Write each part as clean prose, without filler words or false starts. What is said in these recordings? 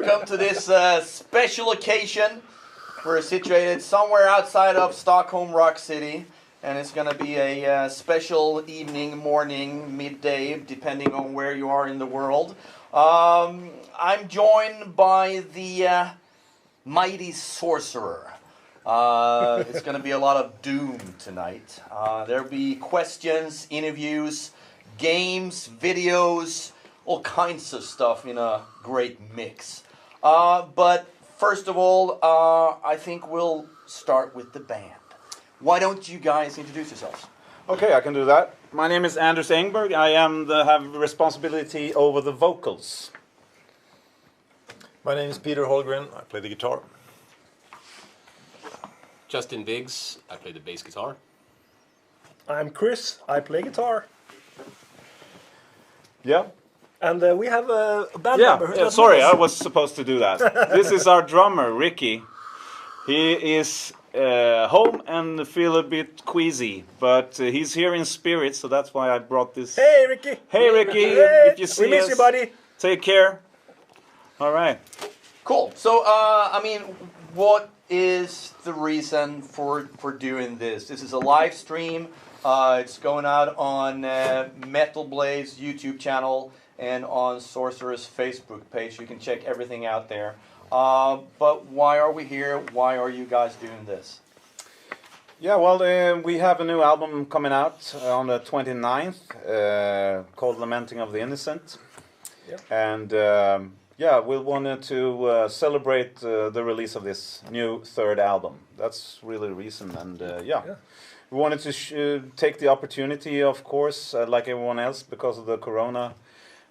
welcome to this special occasion. We're situated somewhere outside of Stockholm, Rock City, and it's going to be a special evening, morning, midday, depending on where you are in the world. I'm joined by the mighty Sorcerer. It's going to be a lot of doom tonight. There'll be questions, interviews, games, videos, all kinds of stuff in a great mix. But first of all, I think we'll start with the band. Why don't you guys introduce yourselves? Okay, I can do that. My name is Anders Engberg. I have responsibility over the vocals. My name is Peter Holgren. I play the guitar. Justin Biggs. I play the bass guitar. I'm Chris. I play guitar. Yeah. And we have a band member. Yeah, sorry, I was supposed to do that. This is our drummer, Ricky. He is home and feel a bit queasy, but he's here in spirit, so that's why I brought this. Hey, Ricky. Hey, Ricky. Hey. If you see we miss us, you, buddy. Take care. All right. Cool. So, what is the reason for doing this? This is a live stream. It's going out on Metal Blade's YouTube channel and on Sorcerer's Facebook page. You can check everything out there. But why are we here? Why are you guys doing this? Yeah, well, we have a new album coming out on the 29th called Lamenting of the Innocent. Yep. And we wanted to celebrate the release of this new third album. That's really the reason. And we wanted to take the opportunity, of course, like everyone else, because of the corona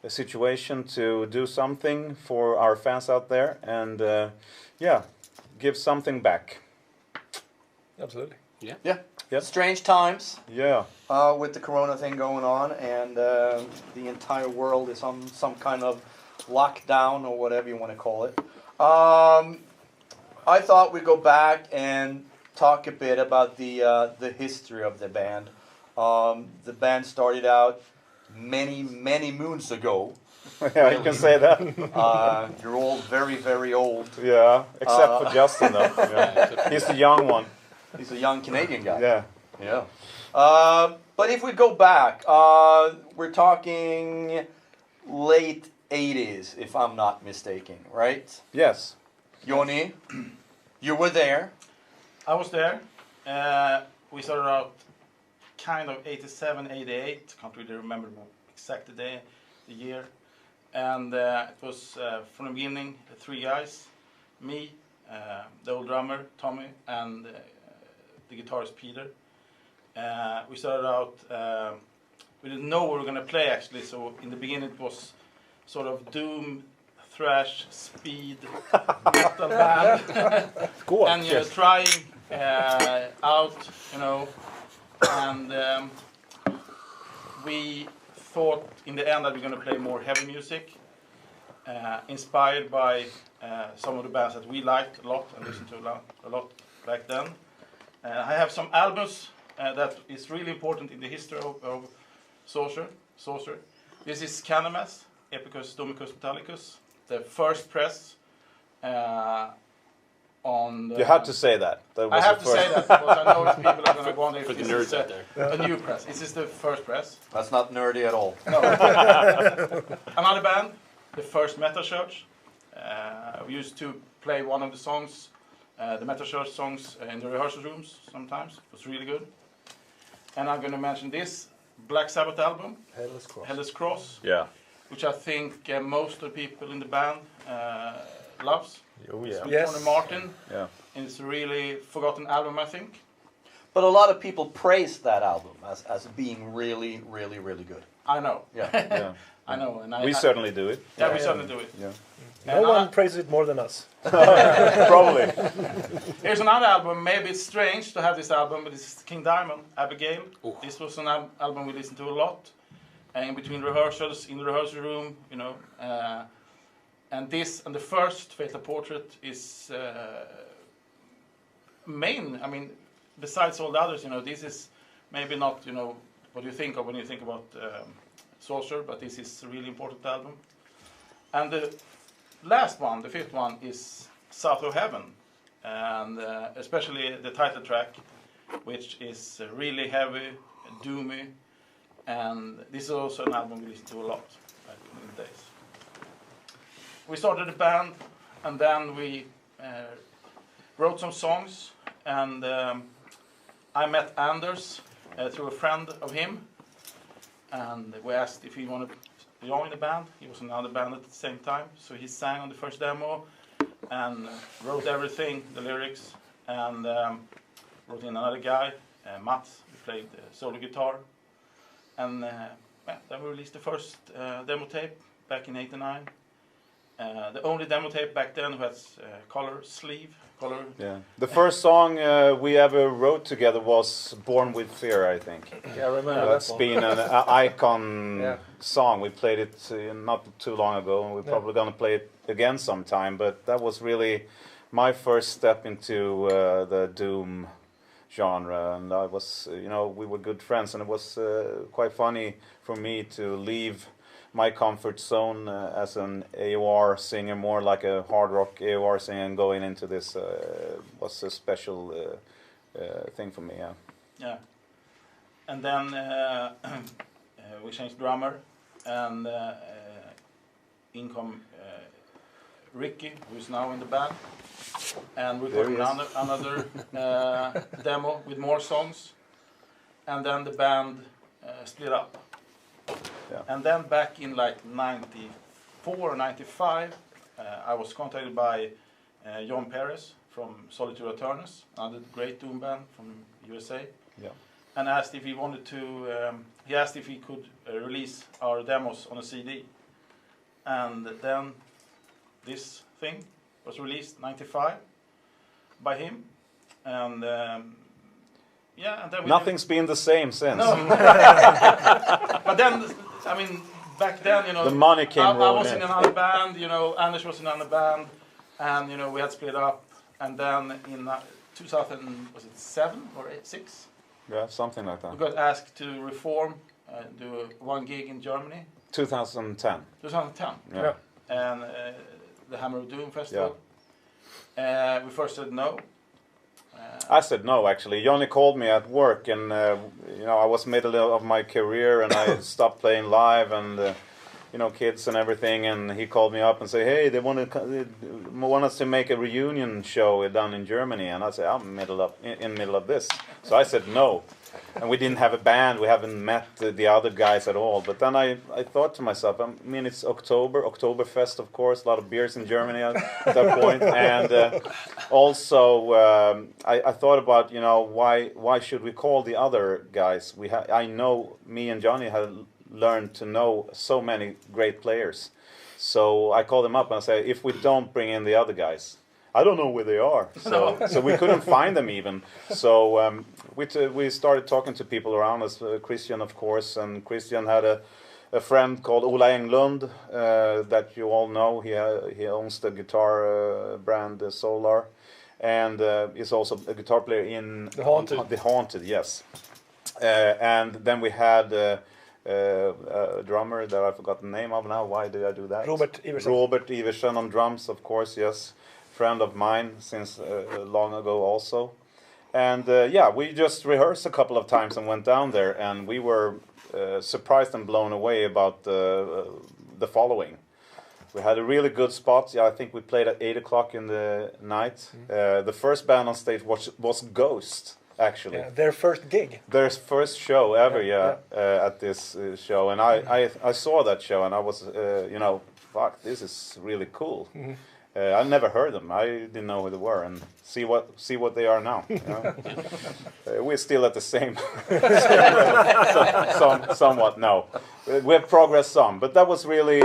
situation, to do something for our fans out there and give something back. Absolutely. Yeah. Yep. Strange times. Yeah. With the corona thing going on, and the entire world is on some kind of lockdown or whatever you want to call it. I thought we'd go back and talk a bit about the history of the band. The band started out many moons ago. Yeah, you can say that. You're all very, very old. Yeah, except for Justin, though. Yeah. He's the young one. He's a young Canadian guy. Yeah. Yeah. But if we go back, we're talking late 80s, if I'm not mistaken, right? Yes. Joni, you were there. I was there. We started out kind of 87, 88. Can't really remember the exact day, the year. And it was from the beginning, the three guys, me, the old drummer, Tommy, and the guitarist, Peter. We started out, we didn't know what we were going to play actually, so in the beginning it was sort of doom, thrash, speed, metal band. Cool. And trying out, and we thought in the end that we're going to play more heavy music, inspired by some of the bands that we liked a lot and listened to a lot back then. I have some albums that is really important in the history of Sorcerer. This is Canamas, Epicus Domicus Metallicus, the first press on the... You had to say that. I have to say that because I know that people are going to wonder if For the this nerds is out there. a new press. This is the first press. That's not nerdy at all. No. Another band, the first Metal Church. We used to play one of the songs, the Metal Church songs, in the rehearsal rooms sometimes. It was really good. And I'm going to mention this Black Sabbath album, Hellas Cross, which I think most of the people in the band loves. Oh yeah. Yes. Tony Martin. Yeah. And it's a really forgotten album, I think. But a lot of people praised that album as being really, really, really good. I know. Yeah. Yeah. I know. And We certainly do it. Yeah, we certainly do it. Yeah. No one praises it more than us. Probably. Here's another album. Maybe it's strange to have this album, but this is King Diamond, Abigail. Ooh. This was an album we listened to a lot. In between rehearsals, in the rehearsal room, and this and the first Fatal Portrait is main. I mean, besides all the others, this is maybe not, what you think of when you think about Sorcerer, but this is a really important album. And the last one, the fifth one, is South of Heaven, and especially the title track, which is really heavy, doomy, and this is also an album we listened to a lot back in the days. We started a band, and then we wrote some songs, and I met Anders through a friend of him, and we asked if he wanted to join the band. He was in another band at the same time, so he sang on the first demo and wrote everything, the lyrics, and wrote in another guy, Mats, who played solo guitar, and then we released the first demo tape back in '89. The only demo tape back then who has color sleeve. Yeah. The first song we ever wrote together was "Born with Fear," I think. Yeah, I remember That's that one. been an icon song. We played it not too long ago, and we're probably going to play it again sometime. But that was really my first step into the doom genre, and I was, we were good friends, and it was quite funny for me to leave my comfort zone as an AOR singer, more like a hard rock AOR singer, and going into this was a special thing for me. Yeah. Yeah. And then we changed drummer, and in come Ricky, who's now in the band, and we got another demo with more songs, and then the band split up. Yeah. And then back in like 94 or 95, I was contacted by John Perez from Solitude Eternus, another great doom band from USA, and asked if he wanted to. He asked if he could release our demos on a CD, and then this thing was released '95 by him, and and then Nothing's been the same since. No. But then, I mean, back then, the money came I rolling was in another band, Anders was in another band, and we had split up, and then in 2007 or 6? Yeah, something like that. We got asked to reform, do one gig in Germany. 2010. 2010. Yeah. And the Hammer of Doom festival. Yeah. We first said no. I said no, actually. Johnny called me at work, and I was middle of my career, and I stopped playing live, and kids and everything. And he called me up and said, "Hey, they want us to make a reunion show down in Germany." And I said, "I'm in middle of this," so I said no. And we didn't have a band. We haven't met the other guys at all. But then I thought to myself, I mean, it's Oktoberfest, of course, a lot of beers in Germany at that point. And also, I thought about, why should we call the other guys? I know me and Johnny had learned to know so many great players. So I called them up and I said, if we don't bring in the other guys, I don't know where they are. So we couldn't find them even. So we started talking to people around us, Christian, of course, and Christian had a friend called Ola Englund that you all know. He owns the guitar brand Solar, and is also a guitar player in The Haunted. The Haunted, yes. And then we had a drummer that I forgot the name of now. Why did I do that? Robert Iversen. Robert Iversen on drums, of course, yes. Friend of mine since long ago also. And we just rehearsed a couple of times and went down there, and we were surprised and blown away about the following. We had a really good spot. Yeah, I think we played at 8 o'clock in the night. The first band on stage was Ghost, actually. Yeah, their first gig. Their first show ever, at this show. And I saw that show, and I was, fuck, this is really cool. Mm-hmm. I never heard them. I didn't know who they were, and see what they are now. We're still at the same, somewhat. No, we have progressed some, but that was really,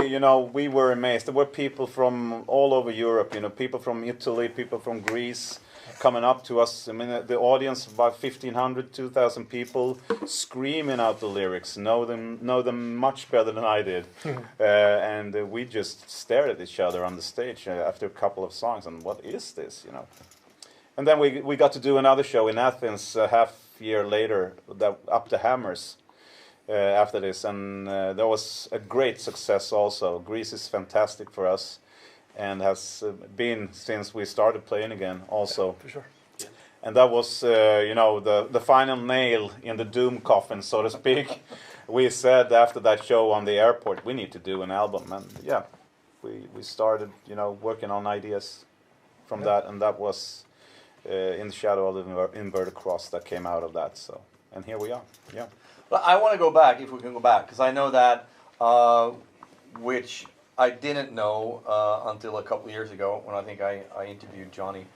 we were amazed. There were people from all over Europe. People from Italy, people from Greece, coming up to us. I mean, the audience, about 1,500, 2,000 people, screaming out the lyrics, know them much better than I did. And we just stared at each other on the stage after a couple of songs, and what is this, And then we got to do another show in Athens half year later, Up the Hammers, after this, and that was a great success also. Greece is fantastic for us. and has been since we started playing again also. For sure. And that was, you know, the final nail in the doom coffin, so to speak. We said after that show on the airport, we need to do an album. And yeah, we started, you know, working on ideas from that. And that was In the Shadow of the Inverted Cross that came out of that. So, and here we are, yeah. But I want to go back, if we can go back, because I know that, which I didn't know until a couple of years ago when I think I interviewed Johnny,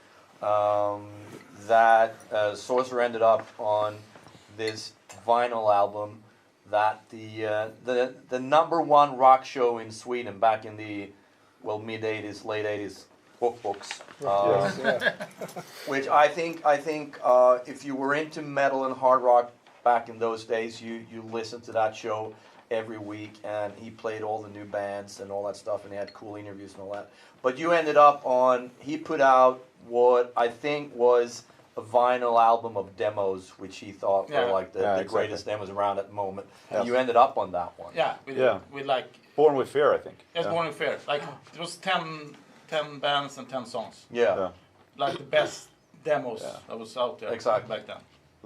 that Sorcerer ended up on this vinyl album that the number one rock show in Sweden back in the mid 80s, late 80s books. Yes. Which I think if you were into metal and hard rock back in those days, you listened to that show every week, and he played all the new bands and all that stuff, and he had cool interviews and all that. But you ended up on, he put out what I think was a vinyl album of demos, which he thought were like the greatest demos around at the moment. And you ended up on that one. Yeah, with like Born with Fear, I think. It's Born with Fear. Like it was 10 bands and 10 songs. Yeah. Like the best demos that was out there back then.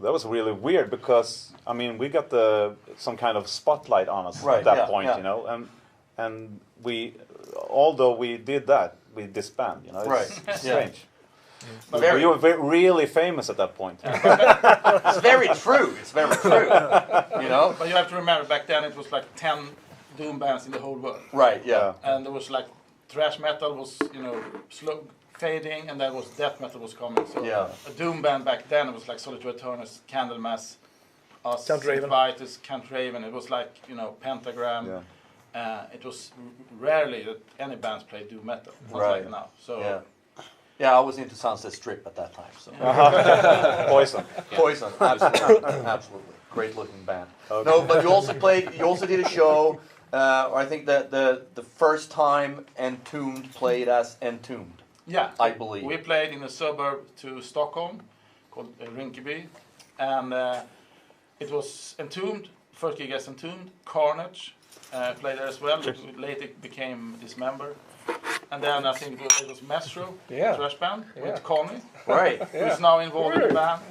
That was really weird because I mean we got some kind of spotlight on us at that point, you know, and we, although we did that, we disbanded, you know. It's strange. But we were really famous at that point. It's very true. It's very true. You know. But you have to remember back then it was like 10 doom bands in the whole world. Right. Yeah. And there was like thrash metal was, you know, slow fading, and there was death metal was coming. So a doom band back then, it was like Solitude Eternus, Candlemass, us, Vitus, Count Raven. It was like, you know, Pentagram. Yeah. It was rarely that any bands played doom metal. Like now. So yeah, I was into Sunset Strip at that time. So. Poison. Poison, absolutely, absolutely. Great looking band. Okay. No, but you also did a show. I think that the first time Entombed played as Entombed. Yeah, I believe. We played in a suburb to Stockholm called Rinkeby, and it was Entombed, first gig as Entombed, Carnage played there as well, later became Dismember, and then I think it was Mestro, thrash band, with Connie, who's now involved in the band,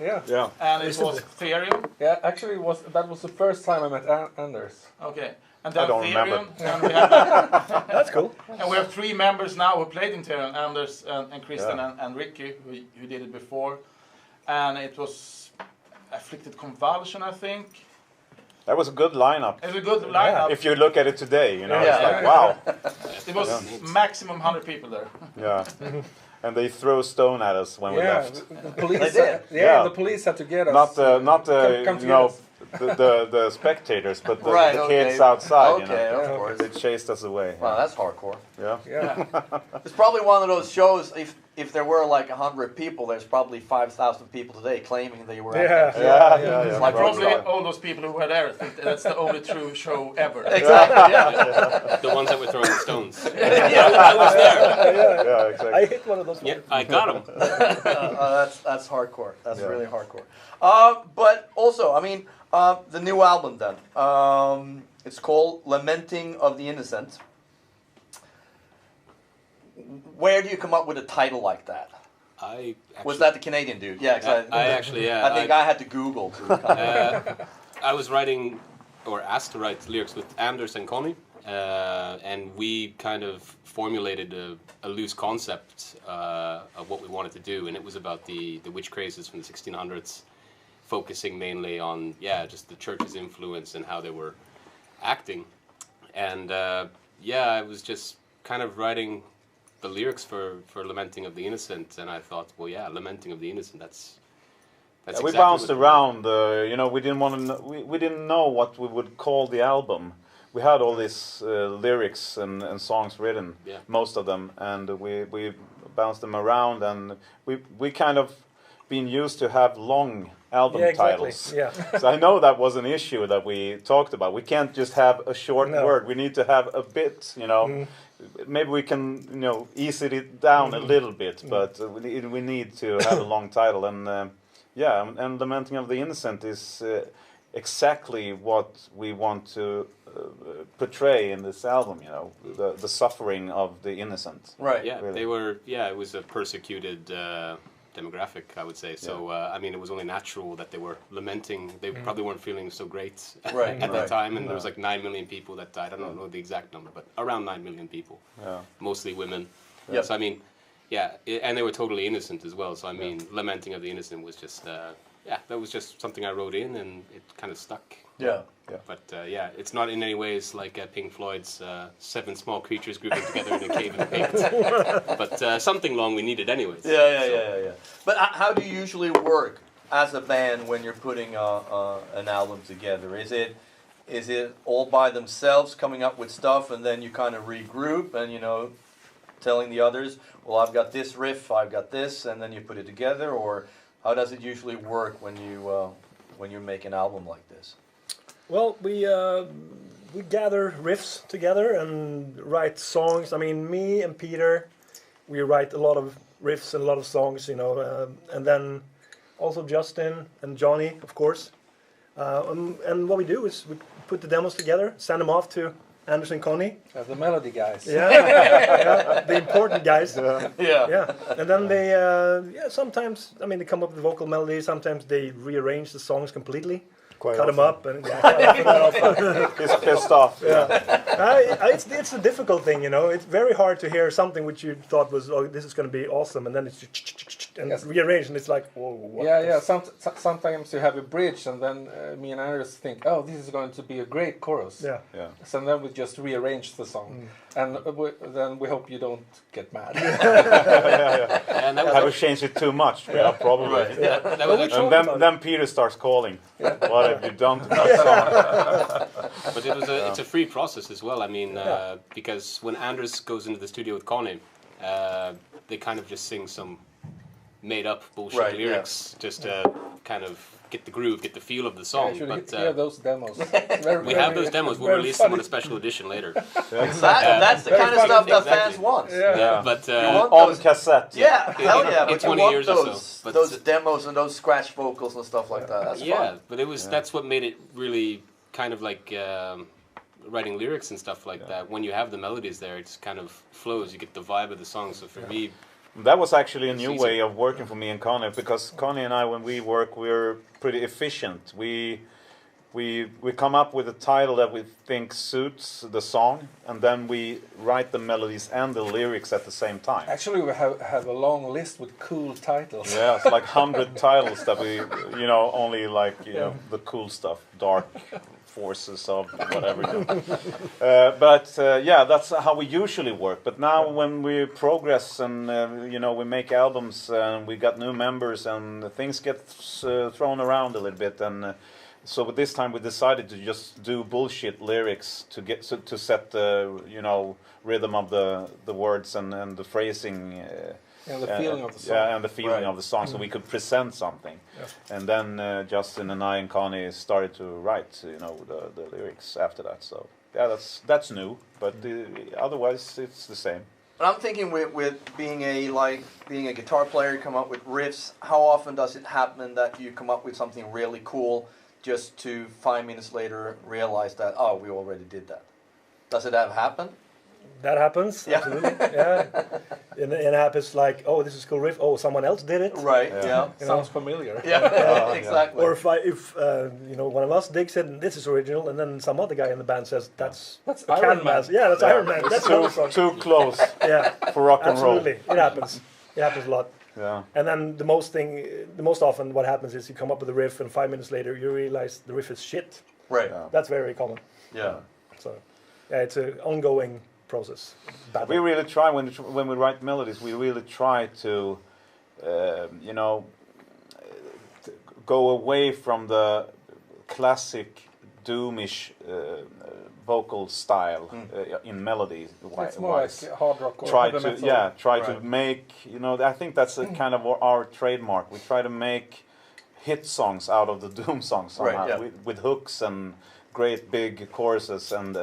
and it was Therion. Yeah, actually that was the first time I met Anders. Okay. And then I don't remember. And we have, that's cool. And we have 3 members now who played in Therion, Anders and Kristen and Ricky, who did it before. And it was Afflicted Convulsion, I think. That was a good lineup. It was a good lineup. If you look at it today, you know, it's like, wow. It was maximum 100 people there. Yeah. And they throw stone at us when we left. The police. The police had to get us. Not you know, the spectators, but the kids outside. Okay, you know, of course. They chased us away. Wow, that's hardcore. Yeah. It's probably one of those shows. If there were like 100 people, there's probably 5,000 people today claiming they were. Yeah. Like probably all those people who were there think that's the only true show ever. Exactly. Yeah. The ones that were throwing stones. I was there. Yeah, exactly. I hit one of those. Yeah, I got him. That's hardcore. That's really hardcore. But also, I mean, the new album then. It's called Lamenting of the Innocent. Where do you come up with a title like that? Was that the Canadian dude? Yeah, exactly. I think I had to Google too. I was writing, or asked to write lyrics with Anders and Connie, and we kind of formulated a loose concept of what we wanted to do, and it was about the witch crazes from the 1600s, focusing mainly on just the church's influence and how they were acting, and I was just kind of writing the lyrics for Lamenting of the Innocent, and I thought, well, Lamenting of the Innocent, that's we bounced around. You know, we didn't want to. We didn't know what we would call the album. We had all these lyrics and songs written, most of them, and we bounced them around, and we kind of been used to have long album titles. Yeah. So I know that was an issue that we talked about. We can't just have a short word. We need to have a bit, you know. Maybe we can, you know, ease it down a little bit, but we need to have a long title. And and Lamenting of the Innocent is exactly what we want to portray in this album. You know, the suffering of the innocent. Right. Yeah, Really. they were. Yeah, it was a persecuted demographic, I would say. So I mean, it was only natural that they were lamenting. They probably weren't feeling so great Right, at that right. time, and there was like 9 million people that died. I don't know the exact number, but around 9 million people. Yeah. Mostly women. Yep. So I mean, yeah, and they were totally innocent as well. So I mean, lamenting of the innocent was just. Yeah, that was just something I wrote in, and it kind of stuck. Yeah. But yeah, it's not in any ways like Pink Floyd's 7 small creatures grouping together in a cave in the paint. But something long we needed anyways. Yeah. But how do you usually work as a band when you're putting an album together? Is it all by themselves coming up with stuff, and then you kind of regroup and, you know, telling the others, well, I've got this riff, I've got this, and then you put it together? Or how does it usually work when you make an album like this? Well, we gather riffs together and write songs. I mean, me and Peter, we write a lot of riffs and a lot of songs, you know, and then also Justin and Johnny, of course. And what we do is we put the demos together, send them off to Anders and Connie. The melody guys. Yeah, the important guys. Yeah. And then they, sometimes, I mean, they come up with vocal melodies. Sometimes they rearrange the songs completely, cut them up, and He's pissed off. it's a difficult thing, you know. It's very hard to hear something which you thought was, oh, this is going to be awesome, and then it's and rearranged, and it's like, whoa, what? Sometimes you have a bridge, and then me and Anders think, oh, this is going to be a great chorus. Yeah. So then we just rearrange the song, and then we hope you don't get mad. And that was Have we changed it too much? Yeah, probably. Right. yeah, that was actually, And then Peter starts calling. What have you done to that song? but it's a free process as well. I mean, because when Anders goes into the studio with Connie, they kind of just sing some made-up bullshit lyrics just to kind of get the groove, get the feel of the song. But hear those demos. We have those demos. We'll release them on a special edition later. That's the kind of stuff that fans want. Yeah. But On cassette. Yeah, hell yeah. In But 20 you want years or those, so. But those demos and those scratch vocals and stuff like that. That's fun. But it was that's what made it really kind of like writing lyrics and stuff like that. When you have the melodies there, it just kind of flows. You get the vibe of the song. So for me, that was actually a new way of working for me and Connie, because Connie and I, when we work, we're pretty efficient. We come up with a title that we think suits the song, and then we write the melodies and the lyrics at the same time. Actually, we have a long list with cool titles. Yeah, it's like 100 titles that we, you know, only like, you know, the cool stuff, dark forces of whatever. But that's how we usually work. But now when we progress and, you know, we make albums and we got new members and things get thrown around a little bit. And so this time we decided to just do bullshit lyrics to get to set the, you know, rhythm of the words and the phrasing. And the feeling of the song. Yeah, and the feeling of the song, so we could present something. And then Justin and I and Connie started to write, you know, the lyrics after that. So yeah, that's new, but otherwise it's the same. But I'm thinking with being a guitar player, you come up with riffs. How often does it happen that you come up with something really cool just to 5 minutes later realize that, oh, we already did that? Does it ever happen? That happens, absolutely. Yeah. And it happens like, oh, this is a cool riff. Oh, someone else did it. Right, yeah. Sounds familiar. Yeah, exactly. Or if you know, one of us digs it and this is original, and then some other guy in the band says that's Iron Man. Yeah, that's Iron Man. That's too close for rock and roll. Absolutely, it happens. It happens a lot. Yeah. And then the most often what happens is you come up with a riff, and 5 minutes later you realize the riff is shit. Right. Yeah. That's very common. Yeah. So, yeah, it's an ongoing process. We really try when we write melodies. We really try to, you know, go away from the classic doomish vocal style in melody. It's more like hard rock or heavy metal. Try to make, you know. I think that's a kind of our trademark. We try to make hit songs out of the doom songs somehow, with hooks and great big choruses, and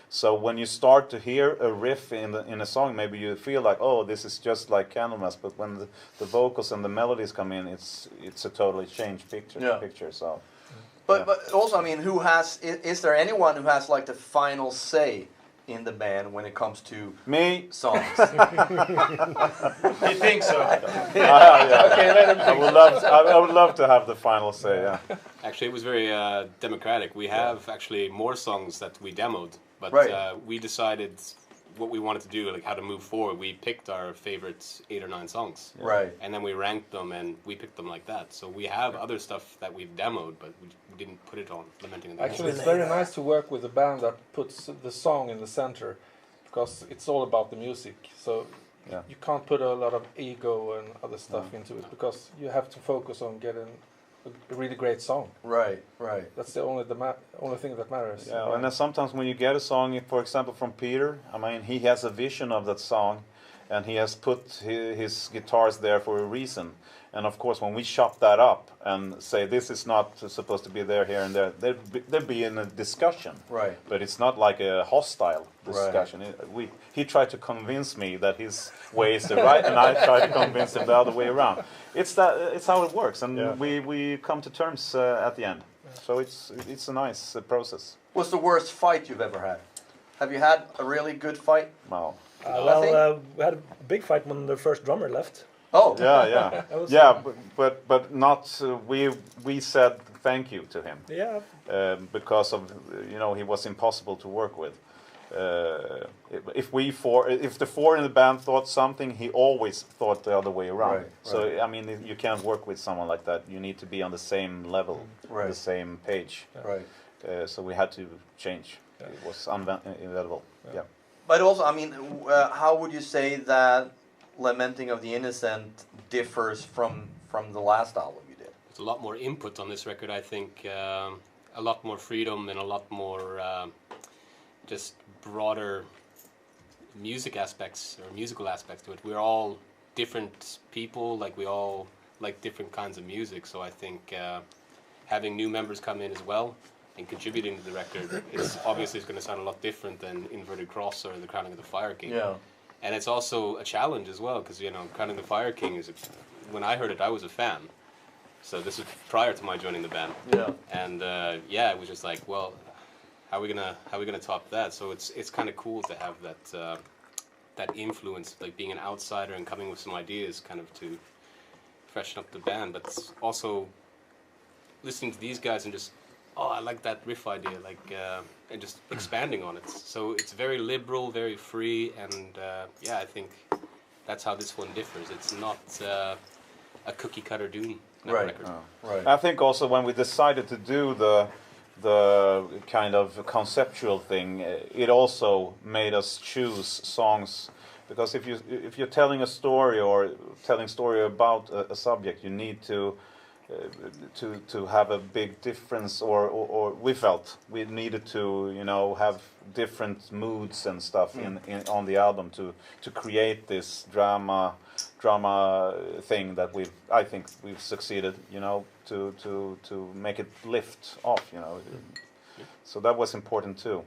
so when you start to hear a riff in a song, maybe you feel like, oh, this is just like Candlemass, but when the vocals and the melodies come in, it's a totally changed picture. So But also, I mean, who has? Is there anyone who has like the final say in the band when it comes to Me. songs? You think so? Yeah. Okay, let him I would love. I would love to have the final say. Yeah. Actually, it was very democratic. We have actually more songs that we demoed, but Right. we decided what we wanted to do, like how to move forward. We picked our favorite 8 or 9 songs, Right. and then we ranked them, and we picked them like that. So we have other stuff that we've demoed, but we didn't put it on Lamenting of the Actually, Innocent. it's very nice to work with a band that puts the song in the center, because it's all about the music. So Yeah. you can't put a lot of ego and other stuff into it, because you have to focus on getting a really great song. Right. Right. That's the only thing that matters. Yeah, and then sometimes when you get a song, for example, from Peter, I mean, he has a vision of that song, and he has put his guitars there for a reason. And of course, when we chop that up and say this is not supposed to be there, here, and there, there'd be in a discussion. Right. But it's not like a hostile discussion. He tried to convince me that his way is the right, and I tried to convince him the other way around. It's how it works, and we come to terms at the end. So it's a nice process. What's the worst fight you've ever had? Have you had a really good fight? Wow. We had a big fight when the first drummer left. Oh. Yeah. That was, But not. We said thank you to him. Yeah. Because of he was impossible to work with. If the 4 in the band thought something, he always thought the other way around. Right, So I mean, you can't work with someone like that. You need to be on the same level, Right. the same page. Right. So we had to change. It was inevitable. Yeah. But also, I mean, how would you say that Lamenting of the Innocent differs from the last album you did? There's a lot more input on this record, I think. A lot more freedom and a lot more just broader musical aspects to it. We're all different people, like we all like different kinds of music, so I think having new members come in as well and contributing to the record is obviously going to sound a lot different than Inverted Cross or The Crowning of the Fire King. Yeah. And it's also a challenge as well, because Crowning the Fire King when I heard it, I was a fan. So this was prior to my joining the band. Yeah. And it was just like, well, how are we gonna top that? So it's kind of cool to have that influence, like being an outsider and coming with some ideas, kind of to freshen up the band. But also listening to these guys and just, I like that riff idea, and just expanding on it. So it's very liberal, very free, and I think that's how this one differs. It's not a cookie cutter Doom record. Right. I think also when we decided to do the kind of conceptual thing, it also made us choose songs, because if you're telling a story or telling story about a subject, you need to have a big difference, or we felt we needed to have different moods and stuff on the album to create this drama thing that I think we've succeeded to make it lift off So that was important too.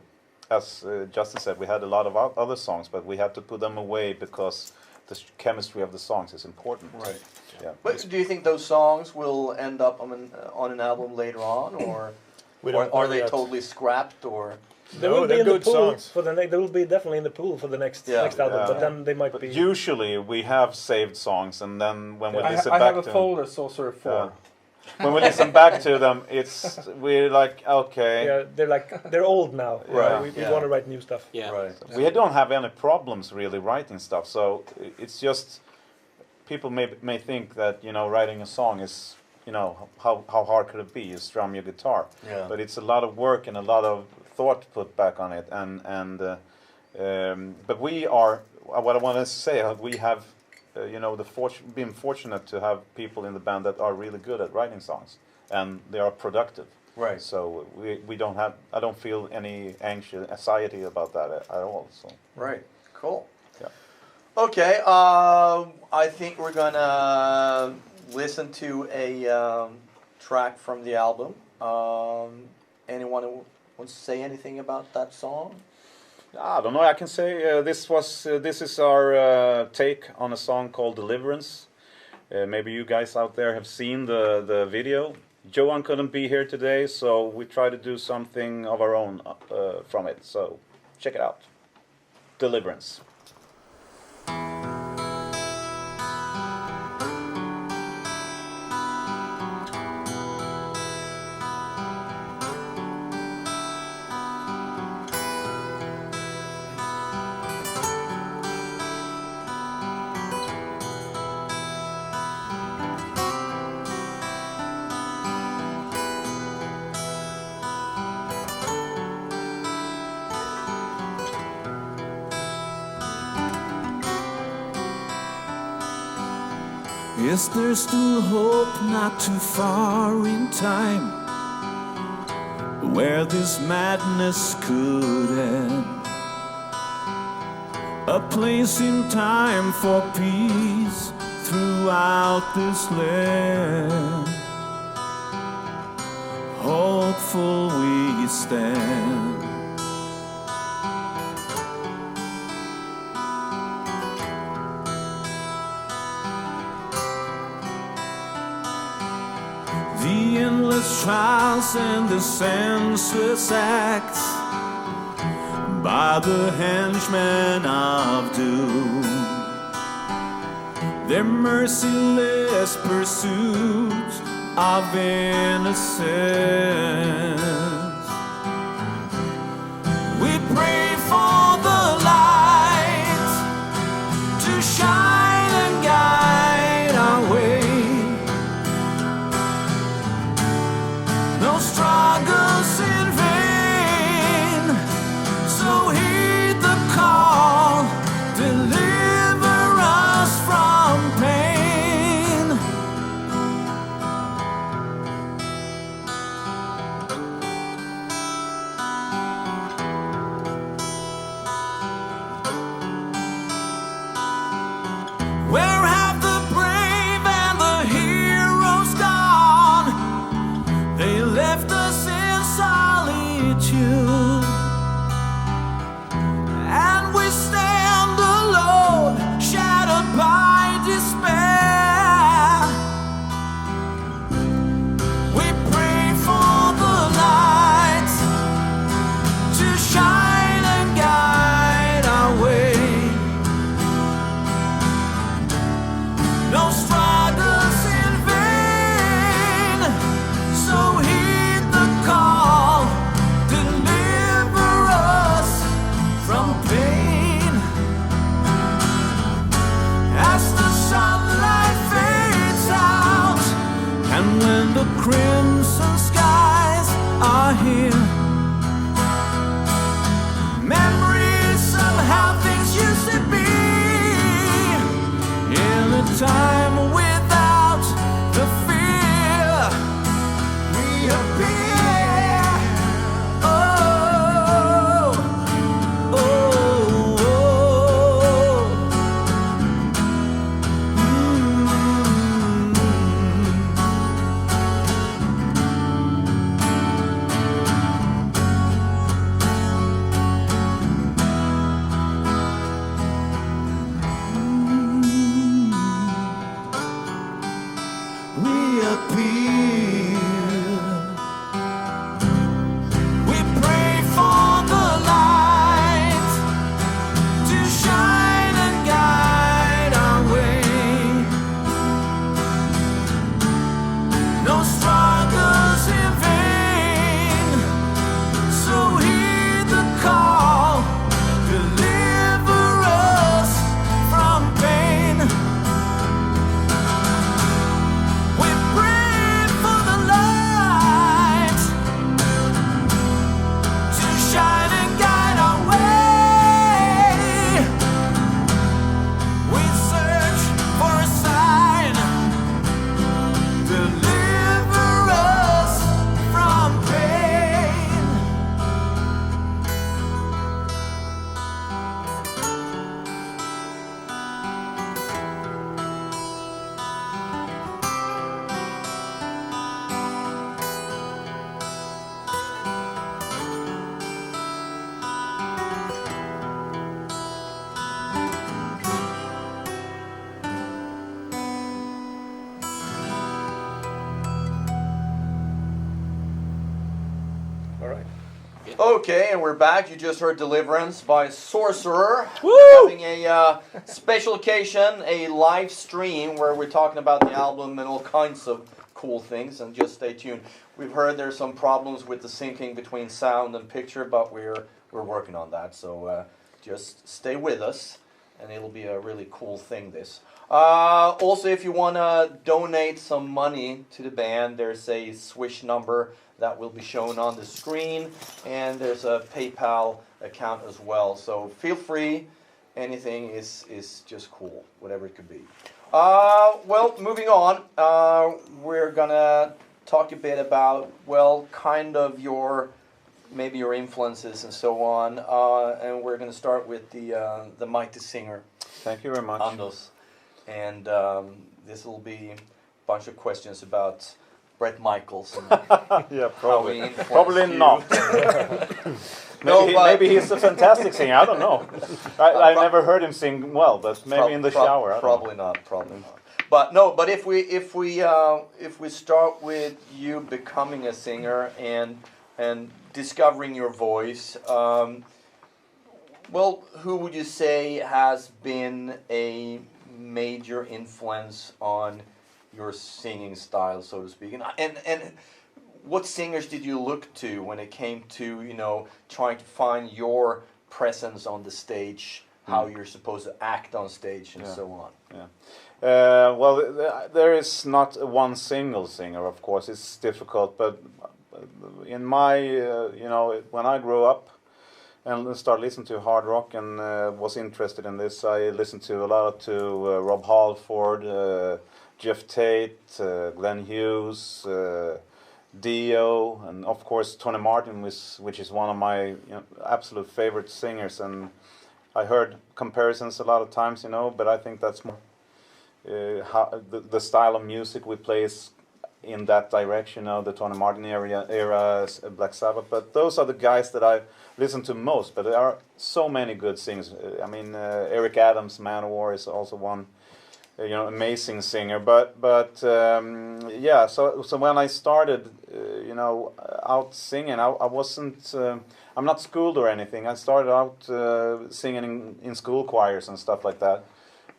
As Justin said, we had a lot of other songs, but we had to put them away because the chemistry of the songs is important. Right. Yeah. But do you think those songs will end up on an album later on, or are they totally scrapped, or? They will be they're in the good pool songs. for the they will be definitely in the pool for the next album, but then they might be. Usually we have saved songs, and then when we listen I back have a to folder, Sorcerer 4. when we listen back to them, we're like, okay. Yeah, they're old now. Right. We want to write new stuff. Yeah. Right. We don't have any problems really writing stuff, so it's just people may think that writing a song is how hard could it be? You strum your guitar, but it's a lot of work and a lot of thought put back on it, but we are what I want to say. We have been fortunate to have people in the band that are really good at writing songs, and they are productive. Right. So we don't have. I don't feel any anxiety about that at all. So. Right. Cool. Yeah. Okay. I think we're gonna listen to a track from the album. Anyone who wants to say anything about that song? I don't know. I can say this is our take on a song called "Deliverance." Maybe you guys out there have seen the video. Johan couldn't be here today, so we try to do something of our own from it. So check it out. Deliverance. Is there still hope not too far in time, where this madness could end? A place in time for peace throughout this land. Hopeful we stand. The endless trials and the senseless acts by the henchmen of doom, their merciless pursuit of innocence. We pray for the light to shine and guide our way. No struggles in vain, so heed the call, deliver us from pain. Where have the brave and the heroes gone? They left us in solitude, and we stand alone, shattered by despair. We pray for the light to shine and guide our way. No struggles in vain, so heed the call, deliver us from pain. As the sunlight fades out, and when the crimson skies are here, memories of how things used to be, in a time without the fear, reappear. Oh, oh, oh. Okay, and we're back. You just heard Deliverance by Sorcerer. Woo! We're having a special occasion, a live stream where we're talking about the album and all kinds of cool things, and just stay tuned. We've heard there's some problems with the syncing between sound and picture, but we're working on that, so just stay with us, and it'll be a really cool thing, this. Also, if you want to donate some money to the band, there's a Swish number that will be shown on the screen, and there's a PayPal account as well. So feel free. Anything is just cool, whatever it could be. Well, moving on, we're gonna talk a bit about, well, kind of maybe your influences and so on, and we're gonna start with the mighty singer. Thank you very much. Anders. And this will be a bunch of questions about Bret Michaels. And Yeah, how he probably. influenced Probably you. not. Maybe he's a fantastic singer. I don't know. I never heard him sing well, but maybe in the shower. I don't know. Probably not. Probably not. But no. But if we start with you becoming a singer and discovering your voice, well, who would you say has been a major influence on your singing style, so to speak? And what singers did you look to when it came to, trying to find your presence on the stage, how you're supposed to act on stage, and so on? Yeah. Well, there is not one single singer, of course. It's difficult, but in my, when I grew up and started listening to hard rock and was interested in this, I listened to a lot to Rob Halford, Jeff Tate, Glenn Hughes, Dio, and of course Tony Martin, which is one of my absolute favorite singers. And I heard comparisons a lot of times, but I think that's more how the style of music we play is in that direction, the Tony Martin era, Black Sabbath. But those are the guys that I listen to most. But there are so many good singers. I mean, Eric Adams, Manowar, is also one, amazing singer. But yeah. So when I started, out singing, I wasn't. I'm not schooled or anything. I started out singing in school choirs and stuff like that.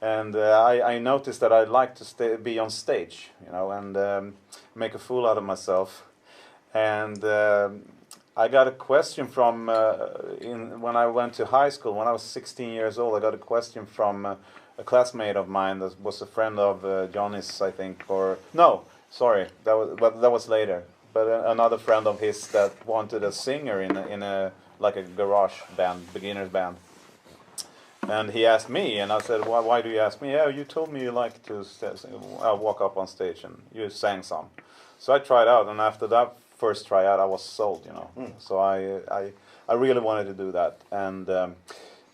And I noticed that I like to be on stage, and make a fool out of myself. And I got a question from when I went to high school. When I was 16 years old, I got a question from a classmate of mine that was a friend of Johnny's, I think. Or no, sorry, that was later. But another friend of his that wanted a singer in a like a garage band, beginner's band. And he asked me, and I said, why do you ask me? Yeah, you told me you like to walk up on stage, and you sang some. So I tried out, and after that first tryout, I was sold, So I really wanted to do that. And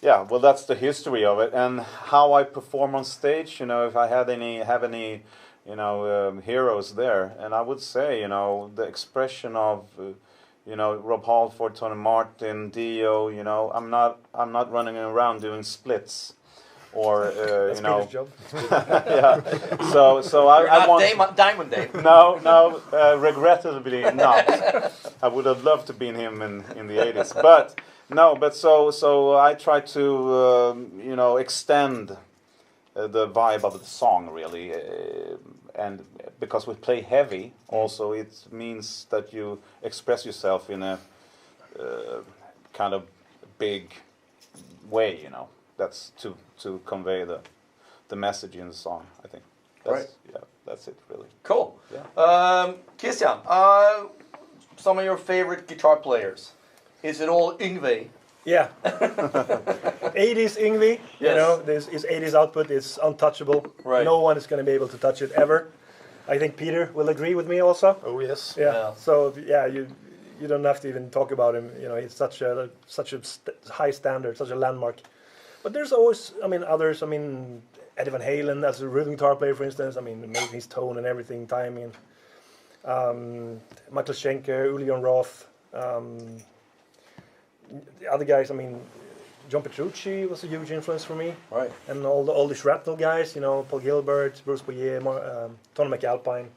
yeah, well, that's the history of it. And how I perform on stage, if I have any heroes there. And I would say, the expression of... Rob Halford, Tony Martin, Dio. I'm not running around doing splits, or That's Peter's job. yeah. So I want Diamond Dave. No, regrettably not. I would have loved to be him in the 80s, but no. But so I try to extend the vibe of the song really. And because we play heavy, also it means that you express yourself in a kind of big way, That's to convey the message in the song, I think. Right. Yeah, that's it, really. Cool. Yeah. Christian, some of your favorite guitar players. Is it all Yngwie? Yeah. 80s Yngwie, Yes. his 80s output is untouchable. Right. No one is going to be able to touch it ever. I think Peter will agree with me also. Oh yes. Yeah. So yeah, you don't have to even talk about him. He's such a high standard, such a landmark. But there's always, others. Eddie Van Halen as a rhythm guitar player, for instance. Amazing his tone and everything, timing. Michael Schenker, Uli Jon Roth. The other guys, John Petrucci was a huge influence for me. Right. And all the shrapnel guys, Paul Gilbert, Bruce Boyer, Tony McAlpine,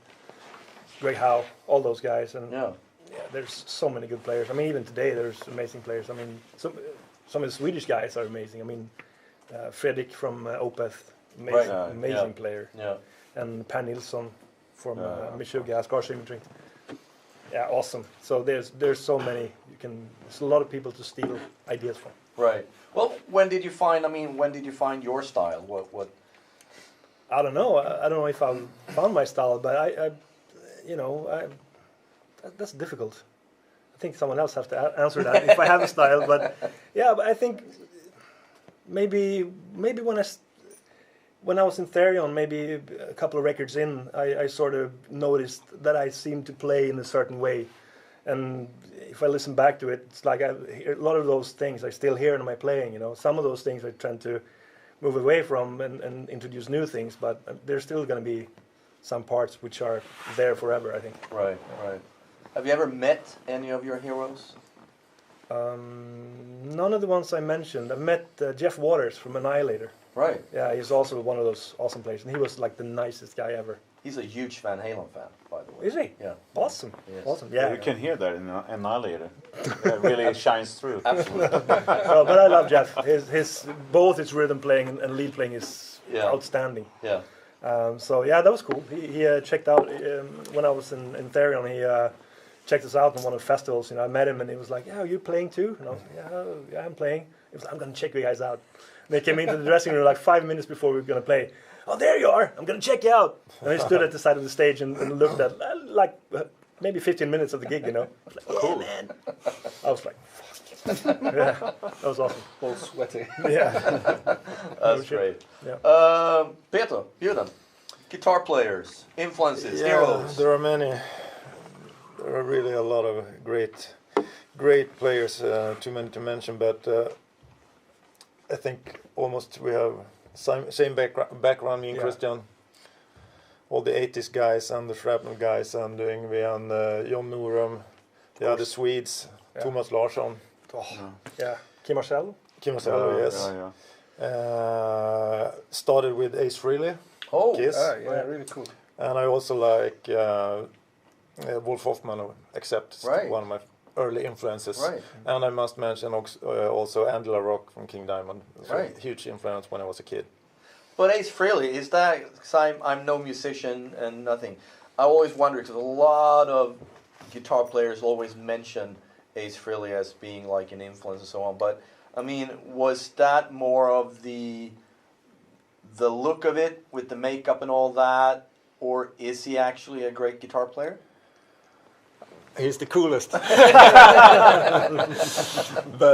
Greg Howe, all those guys. And Yeah. yeah, there's so many good players. I mean, even today there's amazing players. I mean, some of the Swedish guys are amazing. I mean, Fredrik from Opeth, amazing, Right. amazing player, Yeah. and Per Nilsson from Meshuggah, Scar Symmetry. Yeah, awesome. So there's so many. There's a lot of people to steal ideas from. Right. Well, when did you find? I mean, when did you find your style? What? I don't know. I don't know if I found my style, but that's difficult. I think someone else has to answer that if I have a style. But yeah, but I think maybe when I was in Therion, maybe a couple of records in, I sort of noticed that I seemed to play in a certain way, and if I listen back to it, it's like a lot of those things I still hear in my playing. You know, some of those things I tend to move away from and introduce new things, but there's still going to be some parts which are there forever, I think. Right. Right. Have you ever met any of your heroes? None of the ones I mentioned. I met Jeff Waters from Annihilator. Right. Yeah, he's also one of those awesome players, and he was like the nicest guy ever. He's a huge Van Halen fan, by the way. Is he? Yeah. Awesome. Yes. Awesome. Yeah. You can hear that in Annihilator. It really shines through. Absolutely. No, but I love Jeff. His both his rhythm playing and lead playing is outstanding. Yeah. So yeah, that was cool. He checked out when I was in Therion. He checked us out on one of the festivals. You know, I met him and he was like, "Yeah, are you playing too?" And I was like, "Yeah, I'm playing." He was like, "I'm gonna check you guys out." And they came into the dressing room like 5 minutes before we were gonna play. "Oh, there you are! I'm gonna check you out." And he stood at the side of the stage and looked at maybe 15 minutes of the gig. You know, I was like, "Yeah, man." I was like, "Fuck." Yeah, that was awesome. All sweaty. Yeah. That's great. Yeah. Peter, you then. Guitar players, influences, heroes. There are many. There are really a lot of great players. Too many to mention, but I think almost we have same background. Me and Christian, all the 80s guys and the Shrapnel guys, and Yngwie and John Norum, the other Swedes, Thomas Larsson. Yeah. Kim Marcello. Kim Marcello, yes. Started with Ace Frehley, Kiss. Yeah, really cool. And I also like Wolf Hoffman, except one of my early influences. Right. And I must mention also Angela Rock from King Diamond. So Right. Huge influence when I was a kid. But Ace Frehley, is that, because I'm no musician and nothing, I always wonder, because a lot of guitar players always mention Ace Frehley as being like an influence and so on, but I mean, was that more of the look of it with the makeup and all that, or is he actually a great guitar player? He's the coolest. But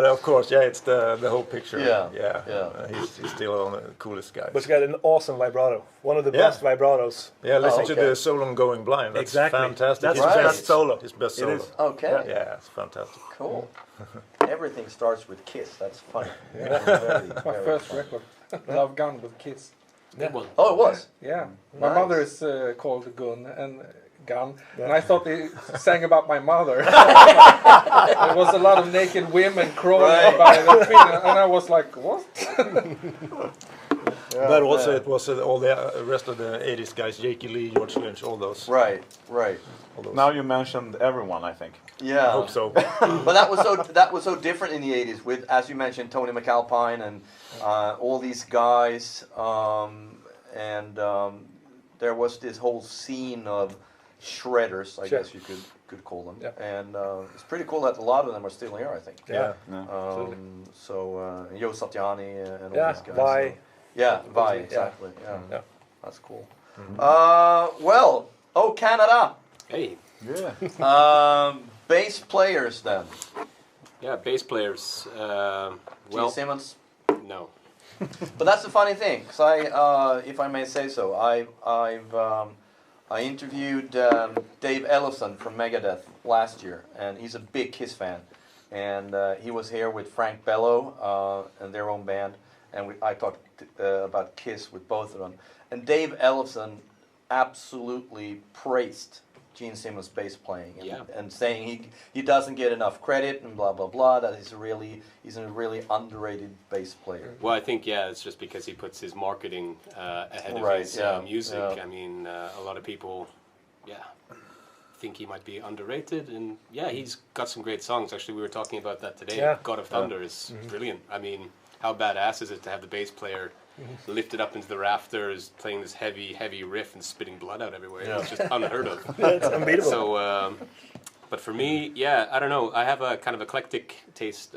of course, it's the whole picture. He's still one of the coolest guys. But he's got an awesome vibrato. One of the best vibratos. Yeah, listen to the solo on Going Blind. That's fantastic. That's his his best best solo. His best It solo. is. Okay. Yeah, it's fantastic. Cool. Everything starts with Kiss. That's funny. My first record, Love Gun with Kiss. Oh, it was? Yeah. My Nice. mother is called Gun, and I thought they sang about my mother. There was a lot of naked women crawling by the feet, and I was like, what? But also it was all the rest of the 80s guys, Jakey Lee, George Lynch, all those. Right. All those. Now you mentioned everyone, I think. Yeah. I hope so. But that was so different in the 80s with, as you mentioned, Tony McAlpine and all these guys, and there was this whole scene of shredders, I guess you could call them, and it's pretty cool that a lot of them are still here, I think. So Joe Satriani and all these guys. Vi. Vi, exactly. Yeah. That's cool. Canada. Hey. Yeah. Bass players then. Yeah, bass players. Gene Simmons. No. But that's the funny thing, because if I may say so, I interviewed Dave Ellefson from Megadeth last year, and he's a big Kiss fan, and he was here with Frank Bello and their own band, and I talked about Kiss with both of them, and Dave Ellefson absolutely praised Gene Simmons' bass playing, and saying he doesn't get enough credit and blah blah blah. That he's a really underrated bass player. Well, I think it's just because he puts his marketing ahead of his music. I mean, a lot of people, think he might be underrated, and yeah, he's got some great songs. Actually, we were talking about that today. Yeah. God of Thunder is brilliant. I mean, how badass is it to have the bass player lifted up into the rafters, playing this heavy riff and spitting blood out everywhere? Yeah. It's just unheard of. It's unbeatable. So, but for me, yeah, I don't know. I have a kind of eclectic taste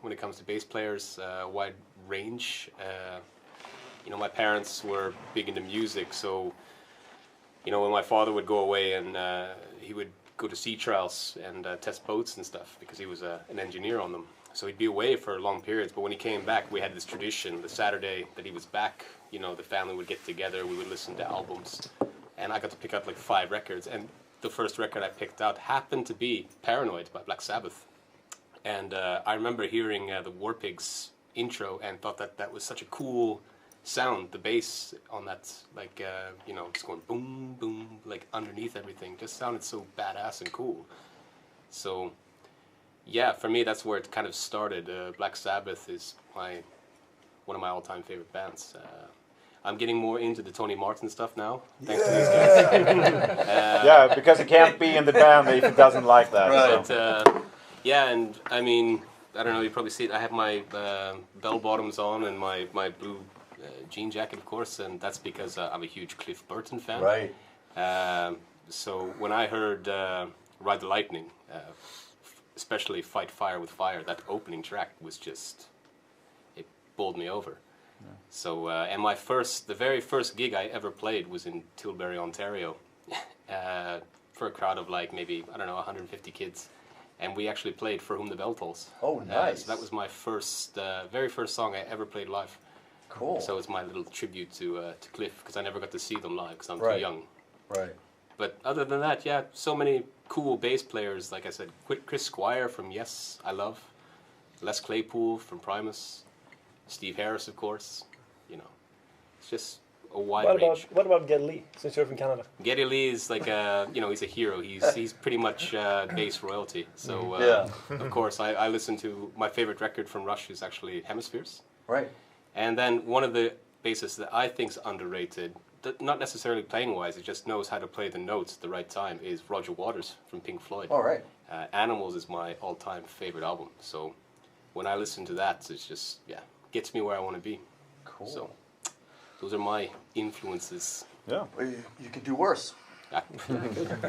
when it comes to bass players, wide range. You know, my parents were big into music, so you know, when my father would go away and he would go to sea trials and test boats and stuff because he was an engineer on them. So he'd be away for long periods, but when he came back, we had this tradition. The Saturday that he was back, you know, the family would get together, we would listen to albums, and I got to pick out like 5 records. And the first record I picked out happened to be Paranoid by Black Sabbath. And I remember hearing the War Pigs intro and thought that that was such a cool sound. The bass on that, like, you know, just going boom, boom, like underneath everything, just sounded so badass and cool. So, yeah, for me, that's where it kind of started. Black Sabbath is one of my all-time favorite bands. I'm getting more into the Tony Martin stuff now, thanks to these guys. Yeah, because he can't be in the band if he doesn't like that. Right. So. But, yeah, and I mean, I don't know, you probably see it. I have my bell bottoms on and my blue jean jacket, of course, and that's because I'm a huge Cliff Burton fan. Right. So when I heard Ride the Lightning, especially Fight Fire with Fire, that opening track was just, it bowled me over. Yeah. So, and the very first gig I ever played was in Tilbury, Ontario, for a crowd of like maybe, I don't know, 150 kids. And we actually played For Whom the Bell Tolls. Oh, nice. So that was my very first song I ever played live. Cool. So it's my little tribute to Cliff, because I never got to see them live because I'm Right. too young. Right. But other than that, yeah, so many cool bass players. Like I said, Chris Squire from Yes, I love. Les Claypool from Primus. Steve Harris, of course. You know, it's just a wide range. What about Geddy Lee, since you're from Canada? Geddy Lee is like you know, he's a hero. He's pretty much bass royalty. So of course, I listen to my favorite record from Rush is actually Hemispheres. Right. And then one of the bassists that I think is underrated, not necessarily playing wise, it just knows how to play the notes at the right time, is Roger Waters from Pink Floyd. All right. Animals is my all-time favorite album. So when I listen to that, it's just, yeah, gets me where I want to be. Cool. So those are my influences. Yeah. Well, you could do worse. Yeah.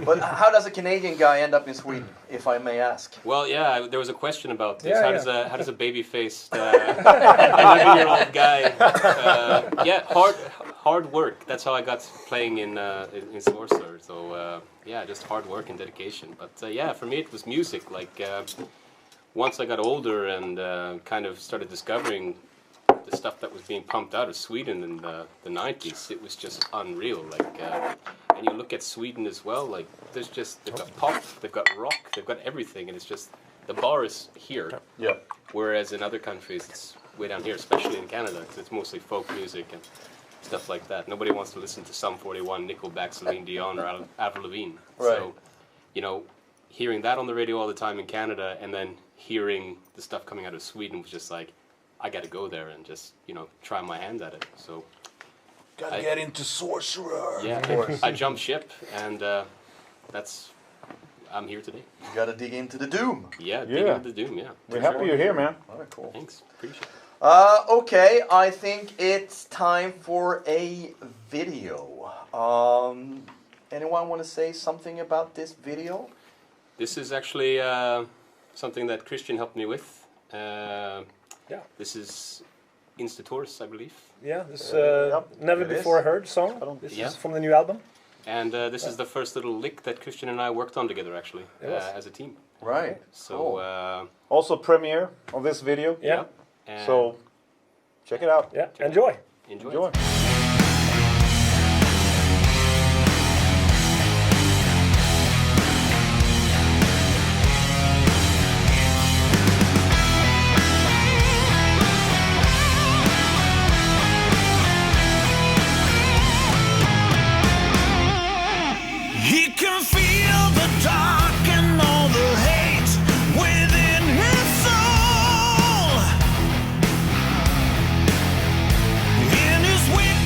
But how does a Canadian guy end up in Sweden, if I may ask? Well, yeah, there was a question about this. Yeah, How does a baby-faced 11-year-old guy? Yeah, hard work. That's how I got playing in Sorcerer. So yeah, just hard work and dedication. But yeah, for me it was music. Like once I got older and kind of started discovering the stuff that was being pumped out of Sweden in the 90s, it was just unreal. Like, and you look at Sweden as well, like they've got pop, they've got rock, they've got everything, and it's just, the bar is here. Yeah. Whereas in other countries, it's way down here, especially in Canada, because it's mostly folk music and stuff like that. Nobody wants to listen to Sum 41, Nickelback, Celine Dion, or Avril Lavigne. Right. So, you know, hearing that on the radio all the time in Canada, and then hearing the stuff coming out of Sweden was just like, I got to go there and just, you know, try my hand at it. So Gotta get into Sorcerer. yeah, Of course. I jumped ship, and I'm here today. You gotta dig into the doom. Yeah, dig Yeah. into the doom. Yeah, We're happy you're here, man. All right, cool. Thanks, appreciate it. Okay, I think it's time for a video. Anyone want to say something about this video? This is actually something that Christian helped me with. Yeah. This is Instatours, I believe. Yeah, this Yep, Never it Before is. Heard song. This Yeah. is from the new album. And this is the first little lick that Christian and I worked on together, actually, It was. as a team. Right. So, Cool. Also premiere of this video. Yeah. and So check it out. Yeah, enjoy. enjoy. Enjoy. It. He can feel the dark and all the hate within his soul. In his weakness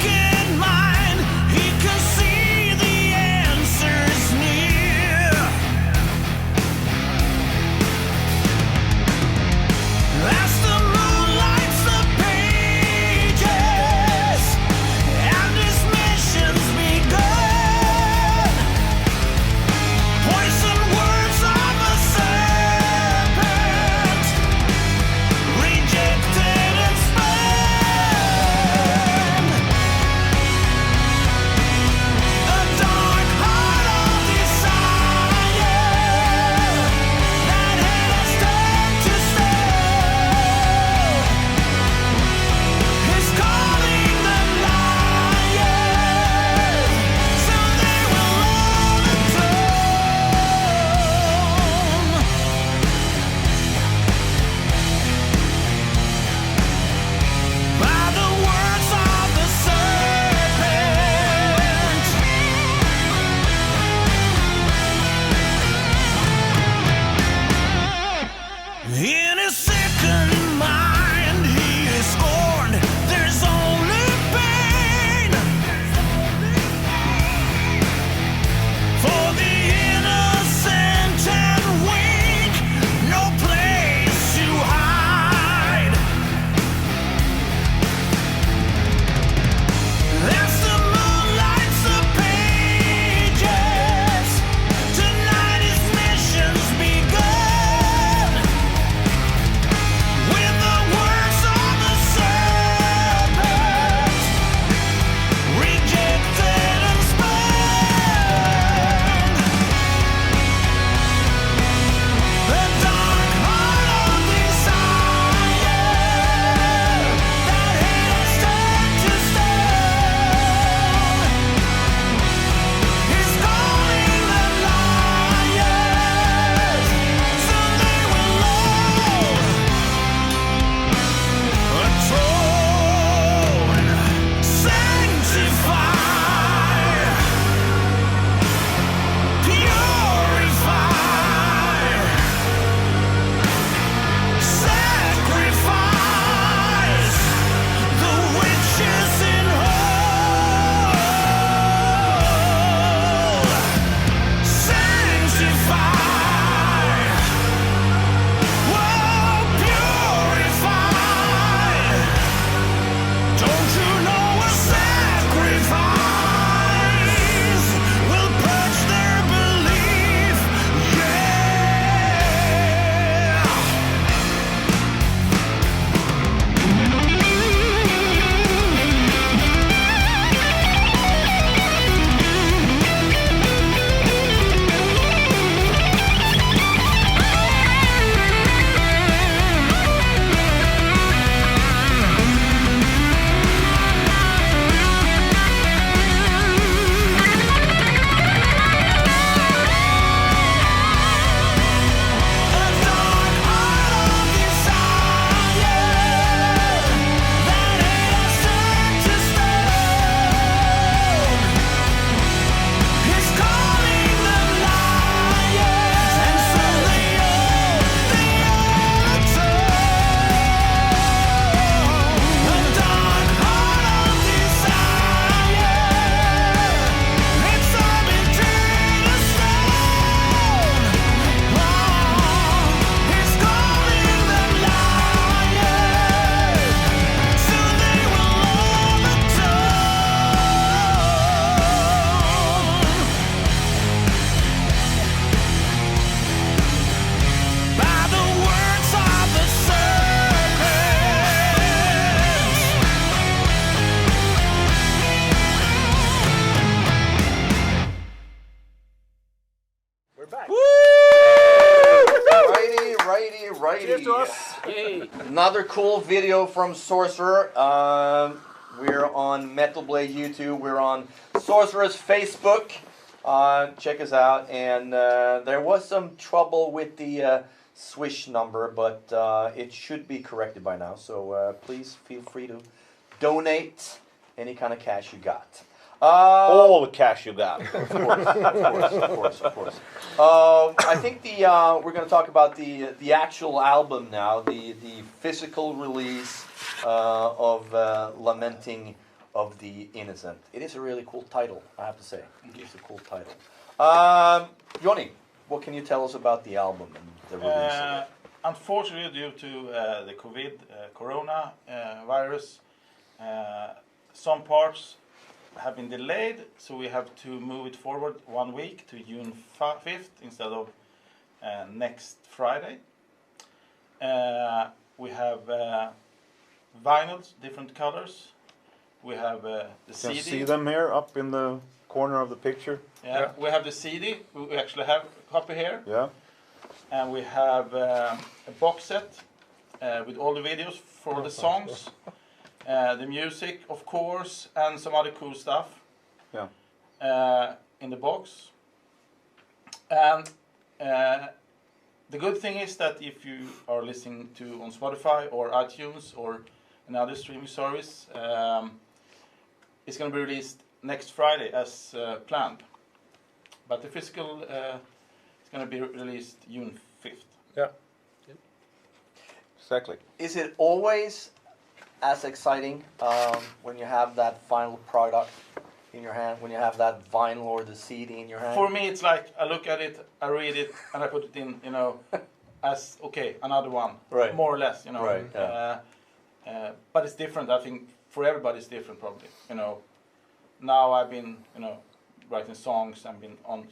Cheers to us. Yay! Another cool video from Sorcerer. We're on Metal Blade YouTube. We're on Sorcerer's Facebook. Check us out. And there was some trouble with the Swish number, but it should be corrected by now. So please feel free to donate any kind of cash you got. All the cash you got. Of course. I think we're going to talk about the actual album now, the physical release of Lamenting of the Innocent. It is a really cool title, I have to say. It's a cool title. Johnny, what can you tell us about the album and the release of it? Unfortunately, due to the corona virus, some parts have been delayed, so we have to move it forward 1 week to June 5th instead of next Friday. We have vinyls, different colors. We have the You CD. can see them here up in the corner of the picture. Yeah, we have the CD. We actually have a copy here. Yeah. And we have a box set with all the videos for the songs. The music, of course, and some other cool stuff in the box. And the good thing is that if you are listening to on Spotify or iTunes or another streaming service, it's going to be released next Friday as planned. But the physical is going to be released June 5th. Yeah. Exactly. Is it always as exciting when you have that final product in your hand, when you have that vinyl or the CD in your hand? For me, it's like I look at it, I read it, and I put it in, as okay, another one, Right. more or less, Right, yeah. But it's different. I think for everybody, it's different, probably. Now I've been, writing songs and been on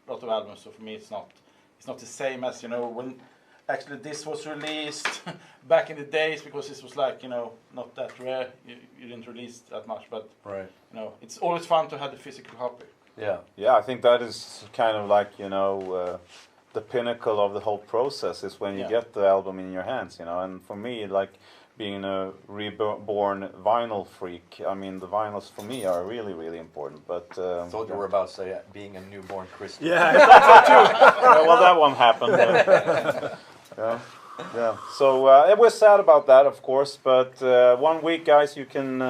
a lot of albums, so for me, it's not the same as when. Actually, this was released back in the days because this was like, not that rare. You didn't release that much, but Right. it's always fun to have the physical copy. Yeah. Yeah, I think that is kind of like, the pinnacle of the whole process is when you get the album in your hands, And for me, like being a reborn vinyl freak, I mean, the vinyls for me are really, really important. But I thought you were about to say being a newborn Christian. Yeah, I thought so too. well, that one happened. Yeah. So we're sad about that, of course. But 1 week, guys, you can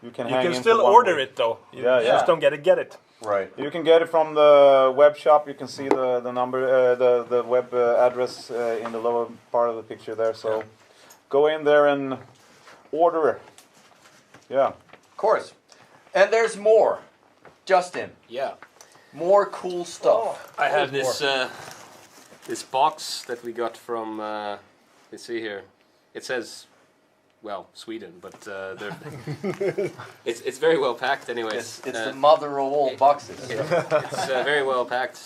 You hang can in still for 1 order week. it though. You Yeah, just yeah. don't get it. Right. You can get it from the web shop. You can see the number, the web address in the lower part of the picture there. So go in there and order. Yeah. Of course. And there's more. Justin, Yeah. more cool stuff. I have this this box that we got from. Let's see here. It says, well, Sweden, but it's very well packed. Anyways, It's the mother of all boxes. it's very well packed.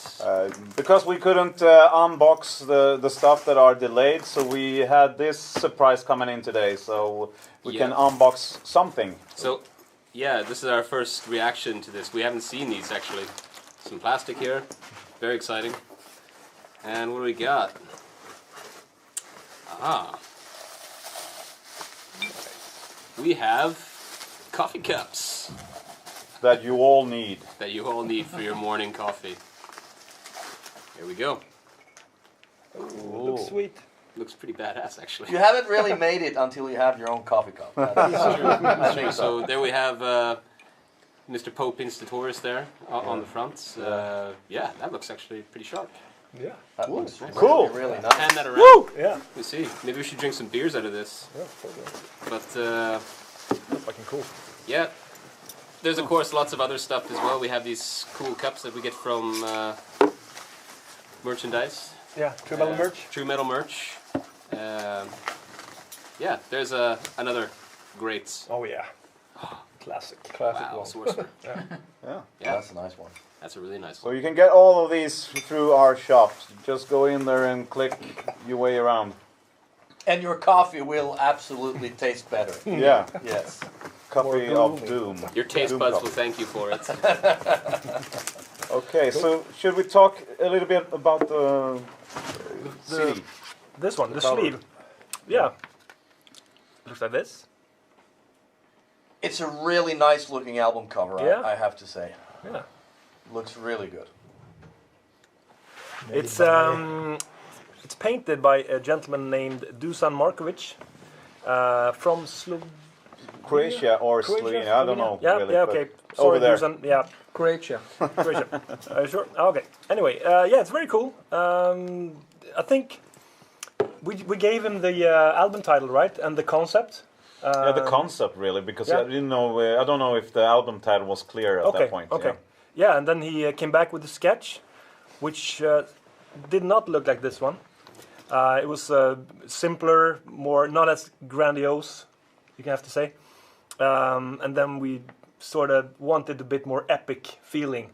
Because we couldn't unbox the stuff that are delayed, so we had this surprise coming in today. So we can unbox something. So, yeah, this is our first reaction to this. We haven't seen these actually. Some plastic here, very exciting. And what do we got? We have coffee cups That you all need. that you all need for your morning coffee. Here we go. Looks sweet. Looks pretty badass, actually. You haven't really made it until you have your own coffee cup. That's true. That's true. So there we have Mr. Pope Instatoris there on the front. Yeah, that looks actually pretty sharp. Yeah. That looks Cool. really, really nice. Hand that around. Yeah. We'll see. Maybe we should drink some beers out of this. Yeah, totally. But Fucking cool. yeah, there's of course lots of other stuff as well. We have these cool cups that we get from merchandise. Yeah, True Metal merch. True Metal merch. Yeah, there's another great. Oh yeah. Classic. Wow, one. Sorcerer. Yeah. Yeah, that's a nice one. That's a really nice So one. you can get all of these through our shop. Just go in there and click your way around. And your coffee will absolutely taste better. Yeah. Yes. Coffee of Doom. Your taste Doom buds coffee. will thank you for it. Okay, so should we talk a little bit about the CD? this one, the cover. sleeve. Yeah. Looks like this. It's a really nice looking album cover, Yeah. I have to say. Yeah. Looks really good. It's painted by a gentleman named Dusan Markovic from Croatia or Croatia, Slovenia, I don't know. Yeah, really, yeah, but okay. over Sorry, there. Dusan. Yeah, Croatia. Croatia. Are you sure? Okay. Anyway, yeah, it's very cool. I think we gave him the album title, right, and the concept. Yeah, the concept really, because yeah. I didn't know. I don't know if the album title was clear at that point. Okay. Yeah. Yeah, and then he came back with a sketch, which did not look like this one. It was simpler, more not as grandiose, you have to say. And then we sort of wanted a bit more epic feeling.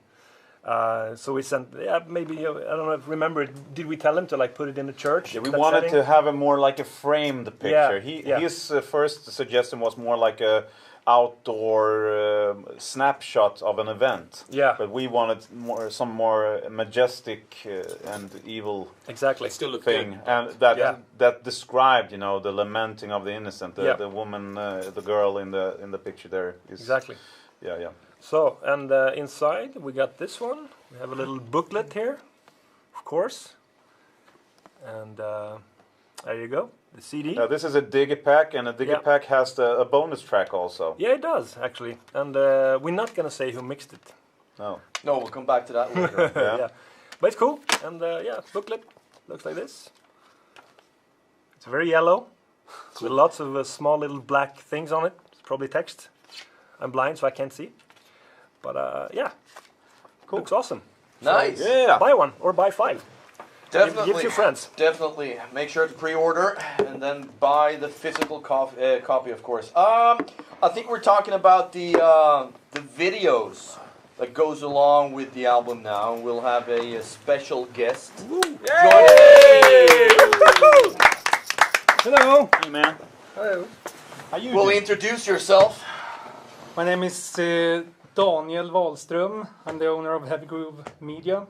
So we sent, maybe, I don't know if remember, did we tell him to like put it in the church? Yeah, we that wanted setting? to have a more like a framed picture. Yeah. His first suggestion was more like a outdoor snapshot of an event. Yeah. But we wanted some more majestic and evil Exactly. It still looked thing, good. and that described, the lamenting of the innocent, the woman, the girl in the picture there. Is, Exactly. Yeah. So, and inside we got this one. We have a little booklet here, of course. And there you go, the CD. This is a Digipack, and a Digipack has a bonus track also. Yeah, it does, actually. And we're not going to say who mixed it. No. No, we'll come back to that later. Yeah. But it's cool. And booklet looks like this. It's very yellow, with lots of small little black things on it. It's probably text. I'm blind, so I can't see. But yeah, cool. Looks awesome. Nice. Yeah. Buy one or buy 5. Definitely. Give it to your friends. Definitely. Make sure to pre-order and then buy the physical copy, of course. I think we're talking about the videos that goes along with the album now. We'll have a special guest. Hello. Hey, man. Hello. How you Will doing? introduce yourself? My name is Daniel Wahlström. I'm the owner of Heavy Groove Media.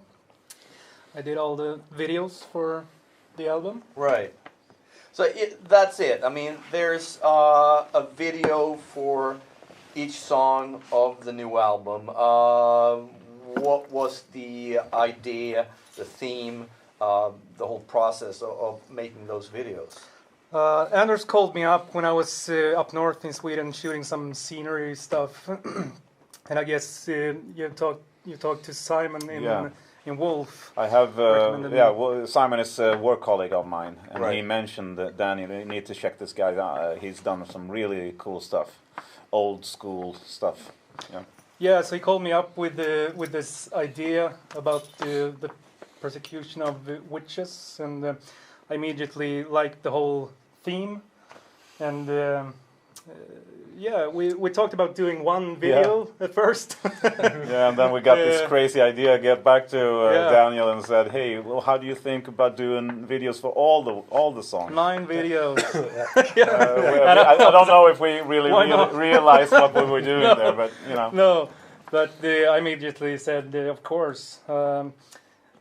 I did all the videos for the album. Right. So that's it. I mean, there's a video for each song of the new album. What was the idea, the theme, the whole process of making those videos? Anders called me up when I was up north in Sweden shooting some scenery stuff, and I guess you talked to Simon in Wolf. I have, recommended me. Simon is a work colleague of mine, and Right. he mentioned that Daniel, you need to check this guy out. He's done some really cool stuff, old school stuff. Yeah. Yeah, so he called me up with this idea about the persecution of witches, and I immediately liked the whole theme, and we talked about doing one video at first. Yeah, and then we got this crazy idea. Get back to Daniel and said, "Hey, well, how do you think about doing videos for all the songs?" 9 videos. I don't know if we really realized what we were doing there, but No, but I immediately said, of course.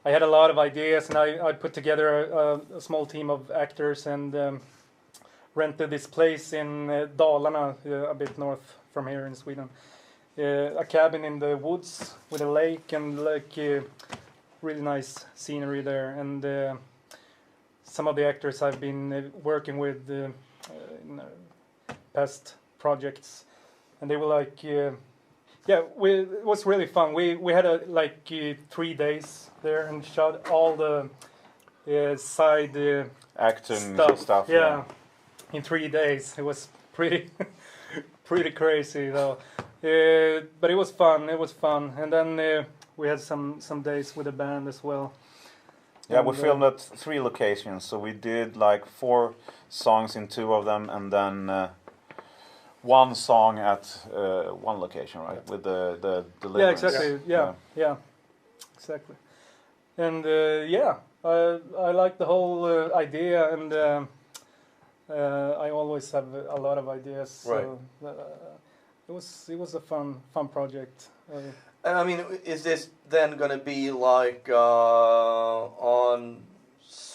I had a lot of ideas, and I put together a small team of actors and rented this place in Dalarna, a bit north from here in Sweden. A cabin in the woods with a lake and really nice scenery there. And some of the actors I've been working with in past projects, and they were it was really fun. We had 3 days there and shot all the side acting stuff. Yeah, in 3 days. It was pretty crazy though. But it was fun. It was fun. And then we had some days with the band as well. Yeah, And, we filmed at 3 locations. So we did 4 songs in 2 of them, and then 1 song at 1 location, right? With the deliverance. Yeah, exactly. Yeah, exactly. And I like the whole idea, and I always have a lot of ideas. Right. So it was a fun project. And I mean, is this then going to be on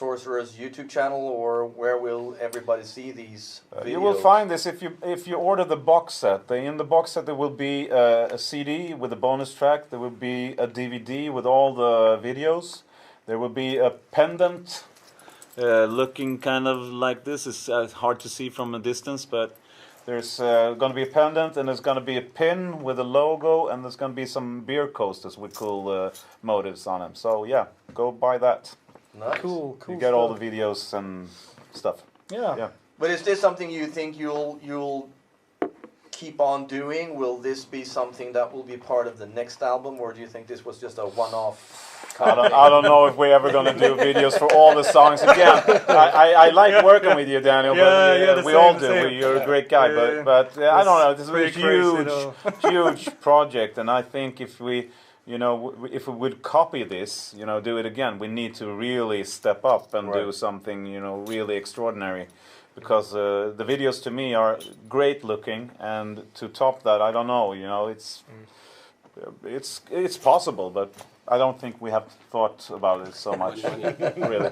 Sorcerer's YouTube channel, or where will everybody see these videos? You will find this if you order the box set. In the box set there will be a CD with a bonus track. There will be a DVD with all the videos. There will be a pendant looking kind of like this. It's hard to see from a distance, but there's going to be a pendant, and there's going to be a pin with a logo, and there's going to be some beer coasters with cool motives on them. So yeah, go buy that. Nice. Cool. You get all the videos and stuff. Yeah. But is this something you think you'll keep on doing? Will this be something that will be part of the next album, or do you think this was just a one-off? I don't know if we're ever going to do videos for all the songs again. I like working with you, Daniel, but we all do. You're a great guy, but I don't know. This is a huge project, and I think if we would copy this, do it again, we need to really step up and do something, really extraordinary. Because the videos to me are great looking, and to top that, I don't know. It's possible, but I don't think we have thought about it so much, really,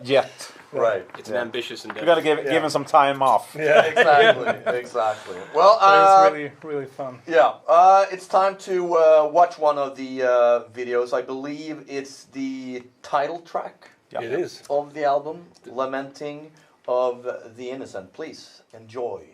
yet. Right. It's an ambitious endeavor. We got to give him some time off. Yeah, exactly. Well, It was really fun. Yeah, it's time to watch one of the videos. I believe it's the title track. Yeah. It is. Of the album, Lamenting of the Innocent. Please enjoy.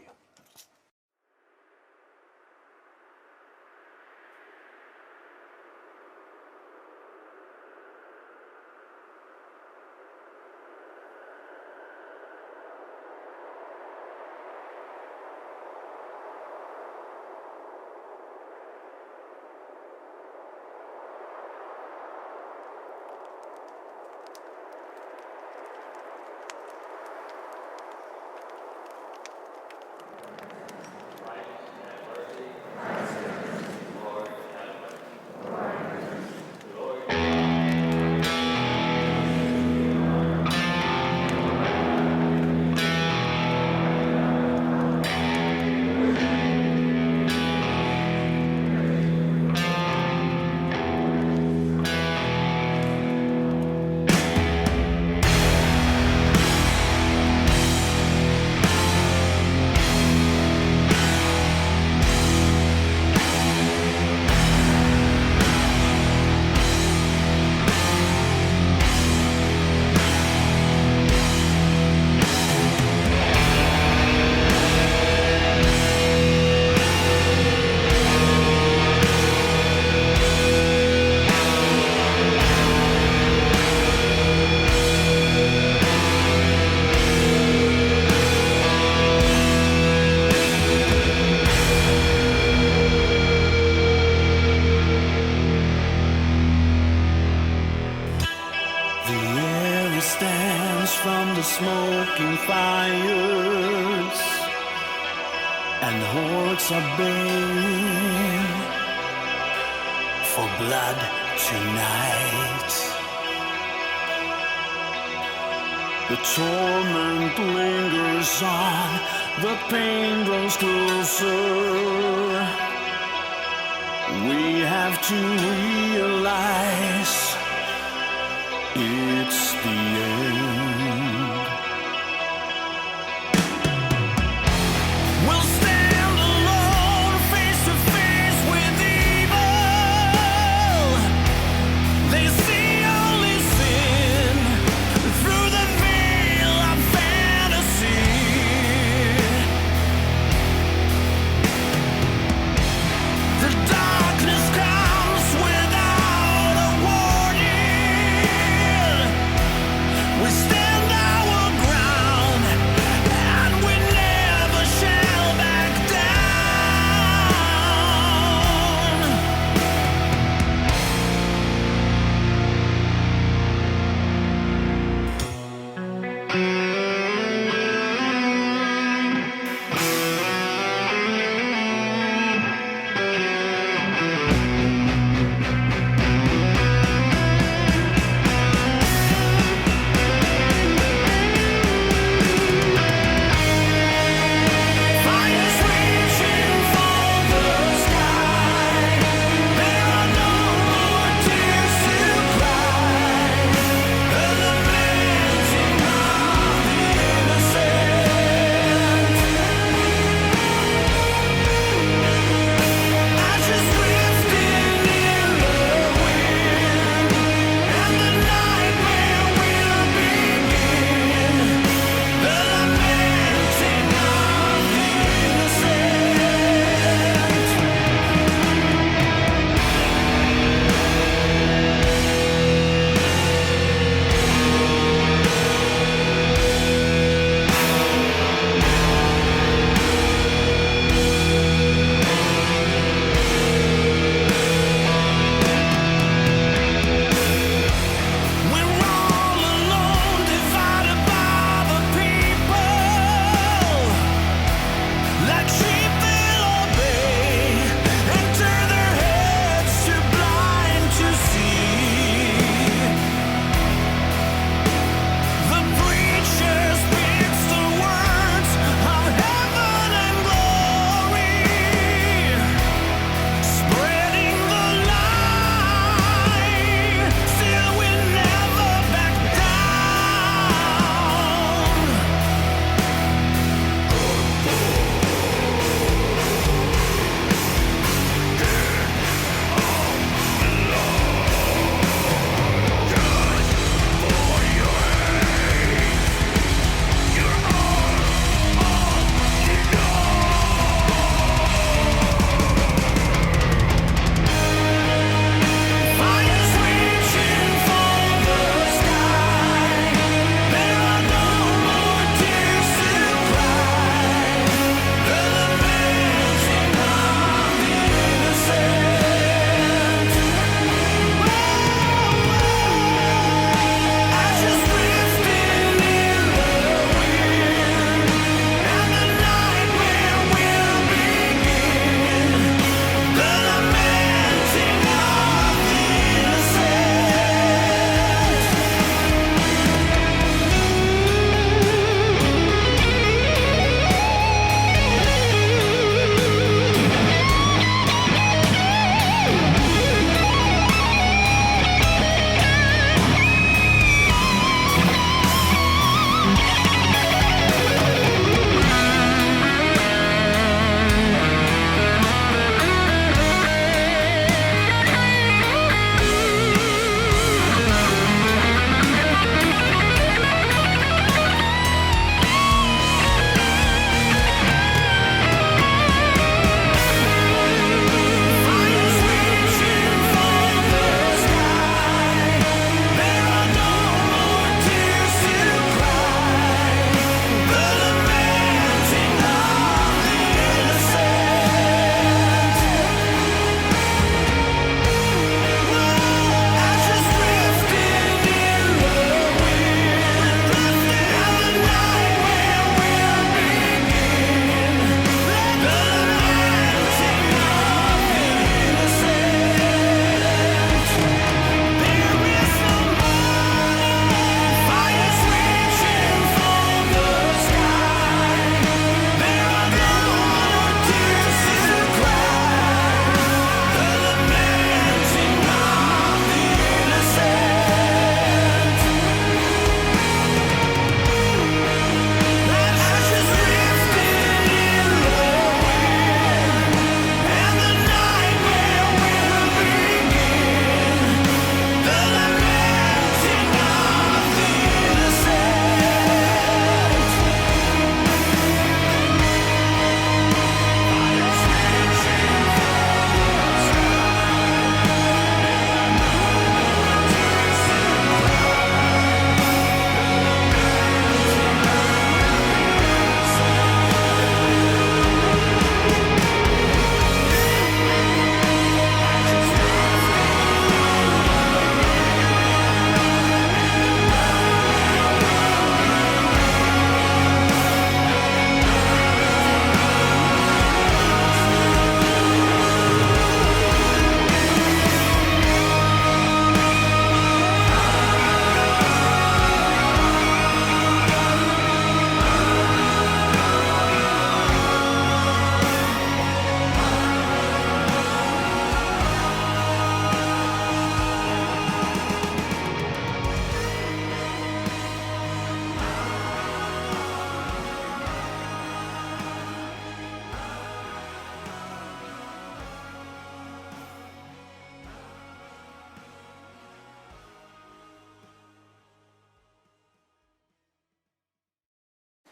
From the smoking fires, and hordes are baying for blood tonight. The torment lingers on, the pain grows closer. We have to realize it's the end. We'll stand alone, face to face with evil. They see only sin through the veil of fantasy. The darkness comes without a warning. We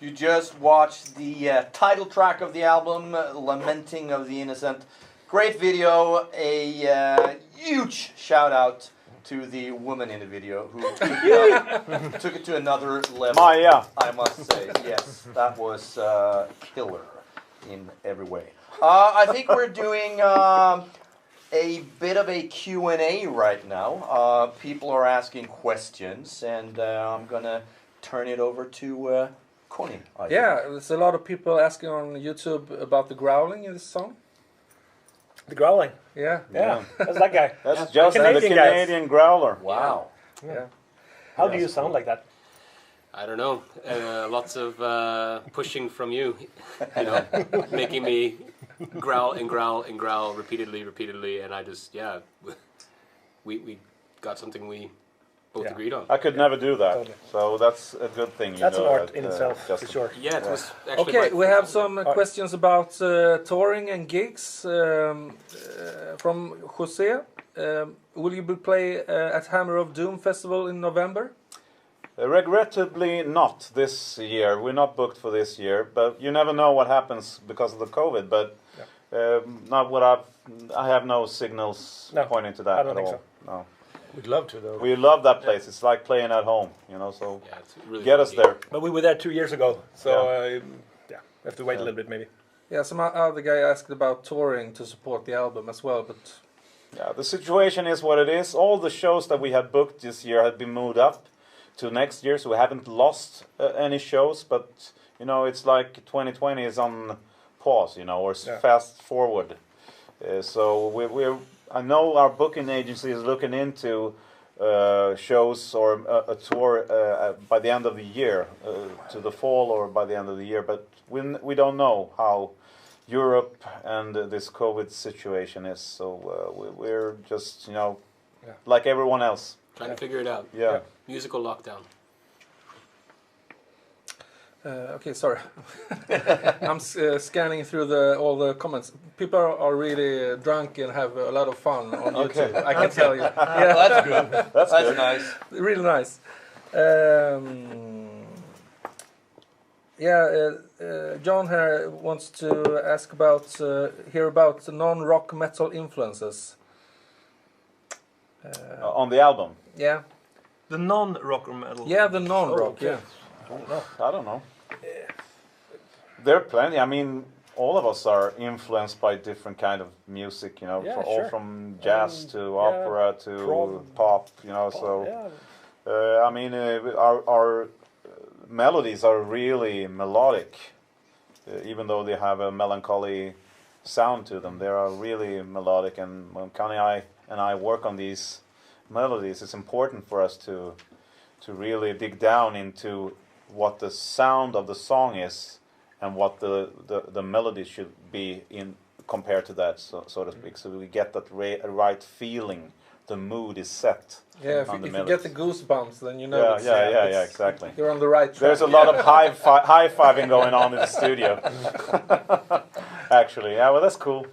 You just watched the title track of the album, Lamenting of the Innocent. Great video. A huge shout out to the woman in the video who took it to another level. Maya. I must say, yes, that was killer in every way. I think we're doing a bit of a Q&A right now. People are asking questions, and I'm gonna turn it over to Connie. Yeah, there's a lot of people asking on YouTube about the growling in this song. The growling. Yeah. Yeah. That's that guy. That's just the Canadian guys. Canadian growler. Wow. Yeah. How do you sound like that? I don't know. Lots of pushing from you, you know, making me growl and growl and growl repeatedly, and I just we got something we both agreed on. I could never do that, Totally. so that's a good thing. That's an art that, in itself, for Justin. sure. Yeah, it was actually. Okay, right we for have something. some questions about touring and gigs from Jose. Will you be play at Hammer of Doom Festival in November? Regrettably not this year. We're not booked for this year, but you never know what happens because of the COVID. But not what I have no signals pointing to that I don't at think all. No. We'd love to though. We love that place. It's like playing at home, you know. So Yeah, it's really get us funny. there. But we were there 2 years ago, so Yeah. we have to wait a little bit maybe. Yeah, some other guy asked about touring to support the album as well, but Yeah, the situation is what it is. All the shows that we had booked this year have been moved up to next year, so we haven't lost any shows. But you know, it's like 2020 is on pause, you know, or fast forward. So we're. I know our booking agency is looking into shows or a tour by the end of the year, to the fall or by the end of the year. But we don't know how Europe and this COVID situation is. So we're just, you know, like everyone else. Trying to figure it out. Yeah. Musical lockdown. okay, sorry. I'm scanning through all the comments. People are really drunk and have a lot of fun on YouTube. I can tell you. Yeah, Well, that's good. That's good. nice. really nice. John here wants to ask about hear about the non-rock metal influences. On the album. Yeah, The non-rock metal. yeah, the non-rock. okay. Yeah, I don't know. There are plenty. I mean, all of us are influenced by different kind of music, you know, Yeah, all sure. from jazz to opera to prog, pop, you know. So, Yeah. I mean, our melodies are really melodic, even though they have a melancholy sound to them. They are really melodic, and when Connie and I work on these melodies, it's important for us to really dig down into what the sound of the song is and what the melody should be in compared to that, so to speak. So we get that right feeling. The mood is set. yeah. If on the you melodies. get the goosebumps, then you know. Yeah, exactly. You're on the right track. There's a lot of high-fiving going on in the studio. Actually, yeah, well, that's cool.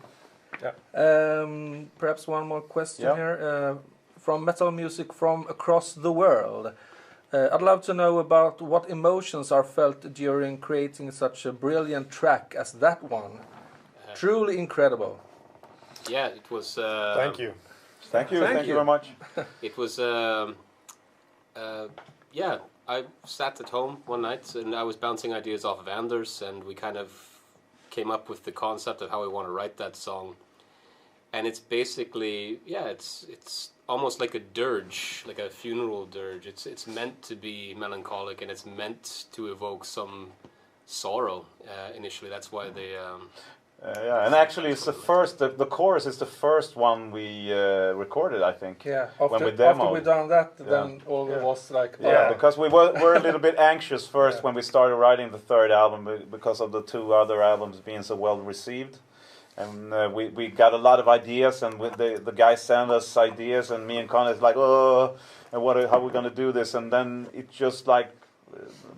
Perhaps one more question Yeah. here from metal music from across the world. I'd love to know about what emotions are felt during creating such a brilliant track as that one. Truly incredible. Yeah, it was. Thank you. Thank you you. very much. It was. Yeah, I sat at home one night and I was bouncing ideas off of Anders, and we kind of came up with the concept of how we want to write that song. And it's basically, it's almost like a dirge, like a funeral dirge. It's meant to be melancholic, and it's meant to evoke some sorrow. Initially, that's why they. Yeah, and actually, it's the first. The chorus is the first one we recorded, I think. Yeah. When we After demoed. we done that, then all was like. Yeah, because we were a little bit anxious first when we started writing the third album because of the two other albums being so well received. And we got a lot of ideas, and the guys sent us ideas, and me and Connor's like, oh, and how are we going to do this? And then it just like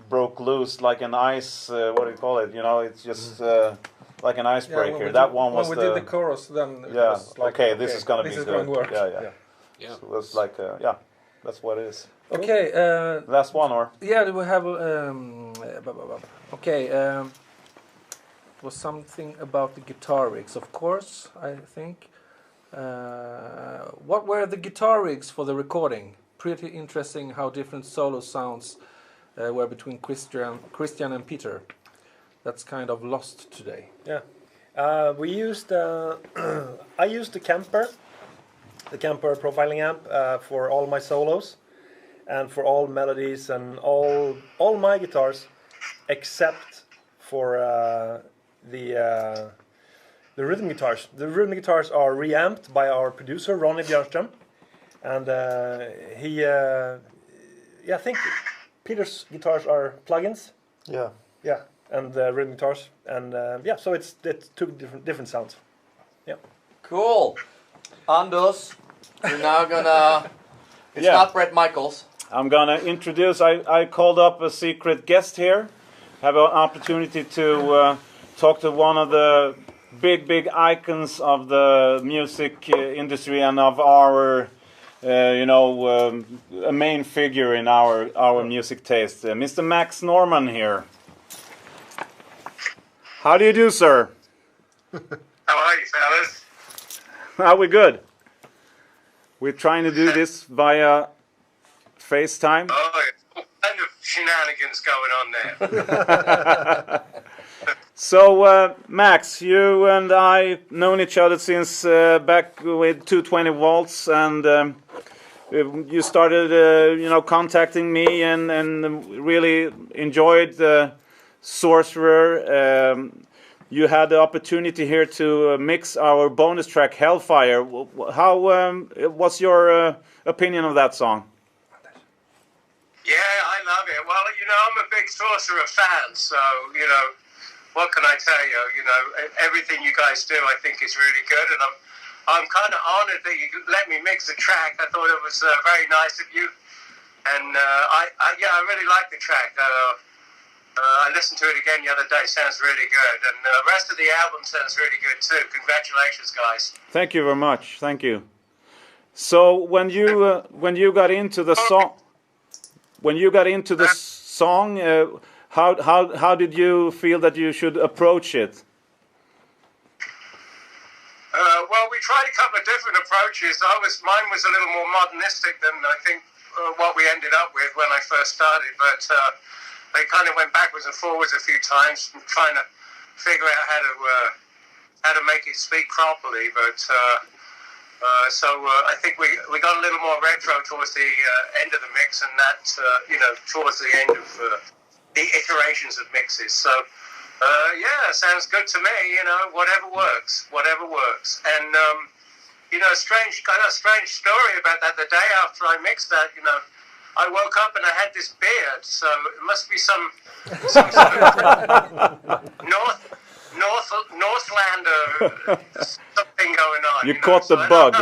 broke loose like an ice, what do you call it? You know, it's just like an icebreaker. When we did the chorus, then it was like, okay, this is going to be good. Going to work. Yeah. Yeah. So it was like, yeah. That's what it is. Okay. Last one, or? Yeah, we have. Okay. It was something about the guitar rigs, of course. I think. What were the guitar rigs for the recording? Pretty interesting how different solo sounds were between Christian and Peter. That's kind of lost today. Yeah. We used. I used the Kemper profiling amp for all my solos, and for all melodies and all my guitars, except for the rhythm guitars. The rhythm guitars are reamped by our producer Ronny Björnström, and I think Peter's guitars are plugins. Yeah. Yeah, and rhythm guitars, and so it's two different sounds. Yeah. Cool. Anders, you're now gonna. It's Yeah. not Brett Michaels. I'm gonna introduce. I called up a secret guest here. Have an opportunity to talk to one of the big icons of the music industry and of our, a main figure in our music taste. Mr. Max Norman here. How do you do, sir? How are you, fellas? Are we good? We're trying to do this via FaceTime. Oh, what kind of shenanigans going on there? So, Max, you and I known each other since back with 220 volts, and you started, contacting me and really enjoyed Sorcerer. You had the opportunity here to mix our bonus track Hellfire. How? What's your opinion of that song? Yeah, I love it. Well, I'm a big Sorcerer fan, so, what can I tell you? Everything you guys do, I think, is really good, and I'm kind of honored that you let me mix the track. I thought it was very nice of you, and I really like the track. I listened to it again the other day. Sounds really good, and the rest of the album sounds really good too. Congratulations, guys! Thank you very much. Thank you. So when you got into the song, how did you feel that you should approach it? Well, we tried a couple of different approaches. Mine was a little more modernistic than I think what we ended up with when I first started, but they kind of went backwards and forwards a few times, trying to figure out how to make it speak properly. But I think we got a little more retro towards the end of the mix, and that towards the end of the iterations of mixes. So sounds good to me. Whatever works. And a strange story about that. The day after I mixed that, I woke up and I had this beard, so it must be some sort of Northlander something going on. You caught the bug.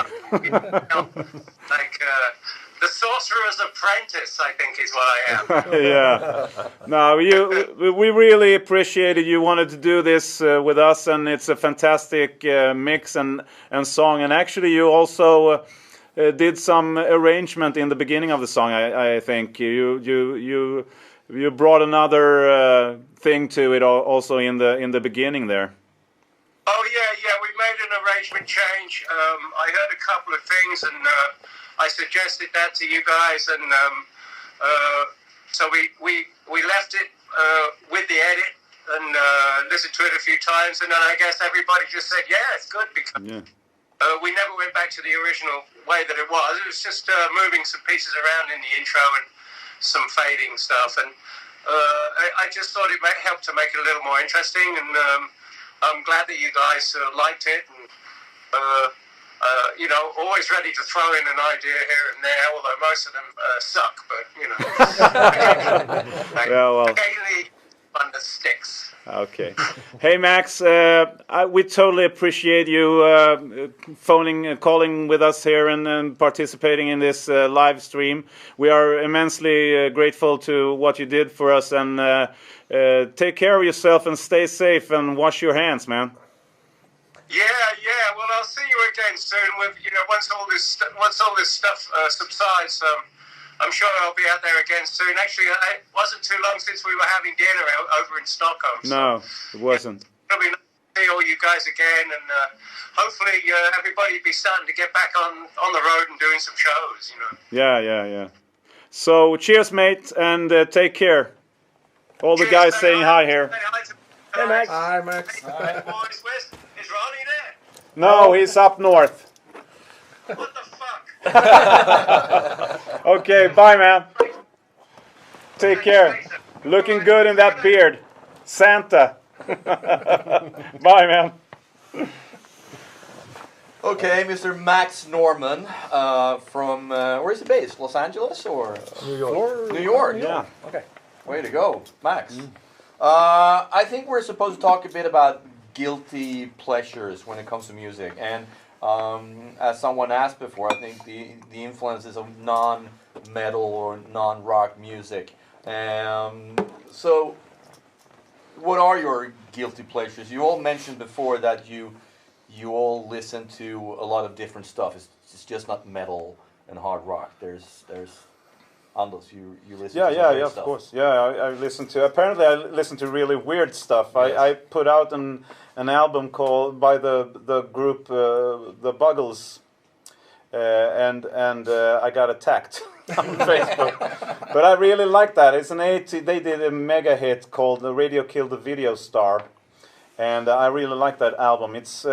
The Sorcerer's Apprentice, I think, is what I am. Yeah. No, we really appreciated you wanted to do this with us, and it's a fantastic mix and song. And actually, you also did some arrangement in the beginning of the song. I think you brought another thing to it also in the beginning there. Oh yeah, we made an arrangement change. I heard a couple of things, and I suggested that to you guys, and so we left it with the edit and listened to it a few times, and then I guess everybody just said, yeah, it's good, because we never went back to the original way that it was. It was just moving some pieces around in the intro and some fading stuff, and I just thought it might help to make it a little more interesting, and I'm glad that you guys liked it, and always ready to throw in an idea here and there, although most of them suck, but occasionally one that sticks. Okay. Hey Max, we totally appreciate you calling with us here and participating in this live stream. We are immensely grateful to what you did for us, and take care of yourself and stay safe and wash your hands, man. Yeah. Well, I'll see you again soon. With once all this stuff subsides, I'm sure I'll be out there again soon. Actually, it wasn't too long since we were having dinner over in Stockholm. So No, it wasn't. it'll be nice to see all you guys again, and hopefully everybody be starting to get back on the road and doing some shows. Yeah. So cheers, mate, and take care. All the guys saying hi here. Hey, Max. Hi, Max. Boys, is Ronnie there? No, he's up north. What the fuck? Okay, bye, man. Take care. Looking good in that beard. Santa. Bye, man. Okay, Mr. Max Norman from where is he based? Los Angeles or New York. New York? Yeah. Okay. Way to go, Max. I think we're supposed to talk a bit about guilty pleasures when it comes to music, and as someone asked before, I think the influences of non-metal or non-rock music. So, what are your guilty pleasures? You all mentioned before that you all listen to a lot of different stuff. It's just not metal and hard rock. There's Anders, you listen to some great of stuff. course. Yeah, I listen to. Apparently, I listen to really weird stuff. Yes. I put out an album called by the group the Buggles, and I got attacked on Facebook. But I really like that. It's an 80. They did a mega hit called "The Radio Killed the Video Star," and I really like that album. It's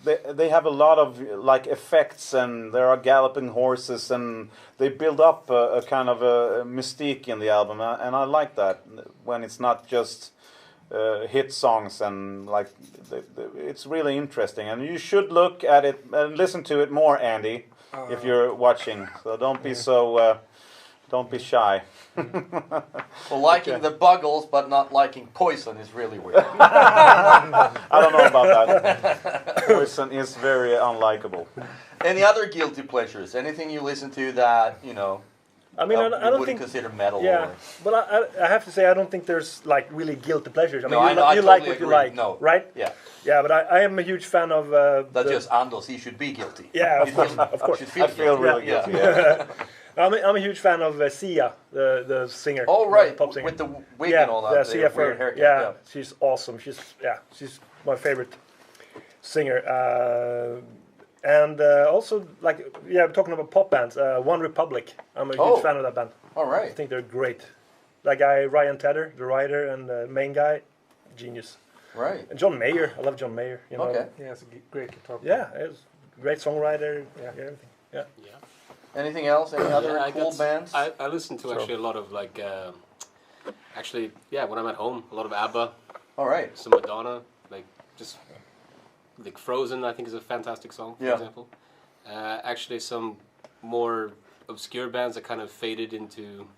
they have a lot of like effects, and there are galloping horses, and they build up a kind of a mystique in the album, and I like that when it's not just hit songs, and like it's really interesting. And you should look at it and listen to it more, Andy, if you're watching. So don't be so. Don't be shy. Well, liking the Buggles but not liking Poison is really weird. I don't know about that. Poison is very unlikable. Any other guilty pleasures? Anything you listen to that, you know, I mean, you I don't wouldn't think. consider metal? Yeah, Or, but I have to say I don't think there's like really guilty pleasures. I mean, No, I know, I you like totally what you agree. like, No. right? yeah, Yeah, but I am a huge fan of. that's just Anders. He should be guilty. Yeah, of You course, should- of course. should feel I feel guilty. really Yeah. guilty. Yeah. I'm a huge fan of Sia, the singer. Oh right, pop singer. with the wig yeah, and all that. yeah, the Sia weird haircut. yeah, she's awesome. She's my favorite singer. And also, like, talking about pop bands, One Republic. I'm a huge fan of that band. All I right. think they're great. That guy, Ryan Tedder, the writer and the main guy, genius. Right. And John Mayer, I love John Mayer. You know? Okay. Yeah, it's a great guitar. Yeah, he's a great songwriter. Yeah, everything. Yeah. Anything else? Any other I cool guess bands? I listen to actually a lot of like, when I'm at home, a lot of ABBA, All right. some Madonna, like just like Frozen. I think is a fantastic song, for Yeah. example. Actually, some more obscure bands that kind of faded into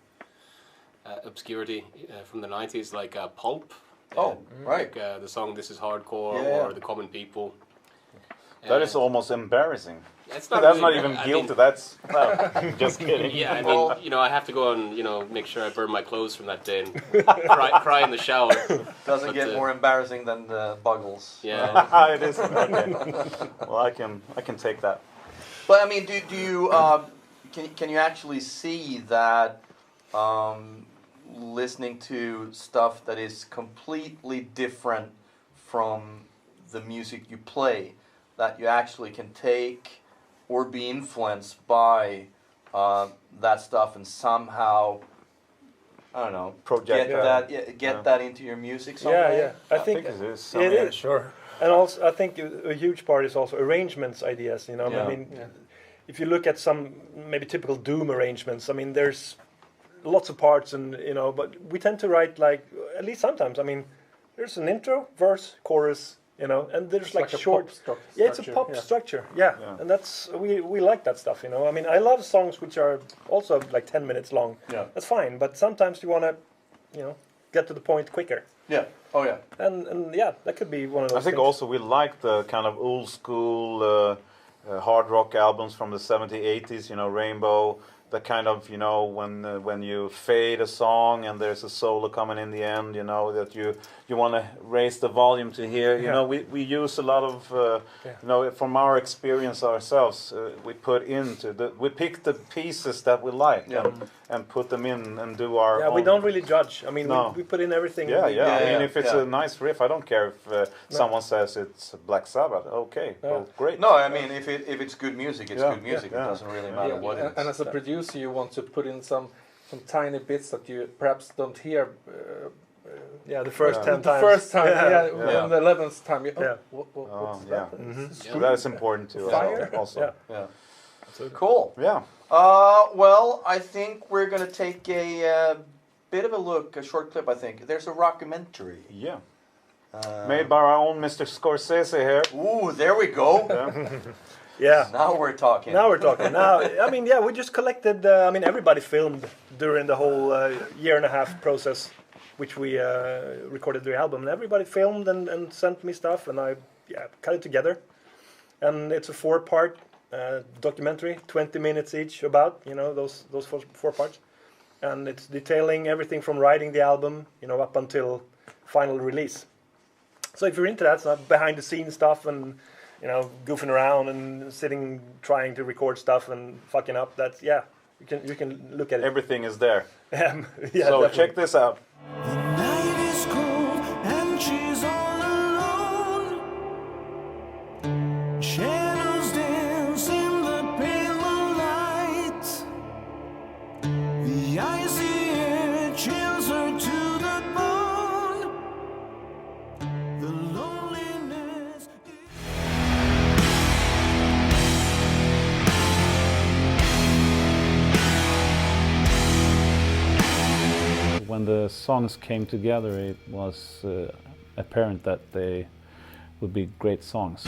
obscurity from the '90s, like Pulp. Oh, right. Like the song "This Is Hardcore" Yeah. or "The Common People." That is almost embarrassing. It's not That's really, not even I guilty. mean, That's just kidding. Yeah, I Well- mean, I have to go and make sure I burn my clothes from that day and cry in the shower. Doesn't But, get more embarrassing than the Buggles. Yeah. It is. Okay. Well, I can take that. But I mean, do you can you actually see that listening to stuff that is completely different from the music you play, that you actually can take or be influenced by that stuff and somehow, I don't know, Project get that into your music somehow? Yeah. I think it is. it is. Sure. And also, I think a huge part is also arrangements ideas. You know, Yeah. I mean, if you look at some maybe typical Doom arrangements, I mean, there's lots of parts, and but we tend to write like at least sometimes. I mean, there's an intro, verse, chorus, and there's like a short. pop Yeah, it's a structure, pop yeah. structure. Yeah, and that's we like that stuff. I mean, I love songs which are also like 10 minutes long. Yeah. That's fine, but sometimes you want to, get to the point quicker. Yeah. Oh yeah. And yeah, that could be one of those. I think things. also we like the kind of old school hard rock albums from the 70s, 80s. Rainbow, the kind of, you know, when you fade a song and there's a solo coming in the end, you know, that you want to raise the volume to hear. You know, we use a lot of, you know, from our experience ourselves, we pick the pieces that we like and put them in and do our own. We don't really judge. I mean, we put in everything. I mean, if it's a nice riff, I don't care if someone says it's Black Sabbath. Okay, well, great. No, I mean, if it's good music, it's good music. It doesn't really matter what it is. And as a producer, you want to put in some tiny bits that you perhaps don't hear. The first 10 times. The first time, and the 11th time. What's that? So that is important to also. So cool. Yeah. Well, I think we're going to take a bit of a short clip, I think. There's a rockumentary. Yeah. Made by our own Mr. Scorsese here. Ooh, there we go. Now we're talking. Now, I mean, we just collected, I mean, everybody filmed during the whole year and a half process, which we recorded the album. And everybody filmed and sent me stuff, and I cut it together. And it's a 4-part documentary, 20 minutes each, about, you know, those 4 parts. And it's detailing everything from writing the album, you know, up until final release. So if you're into that, so behind the scenes stuff and, you know, goofing around and sitting, trying to record stuff and fucking up, that's, you can look at it. Everything is there. So definitely. check this out. The night is cold and she's all alone. Shadows dance in the pale moonlight. The icy air chills her to the bone. The loneliness. When the songs came together, it was apparent that they would be great songs.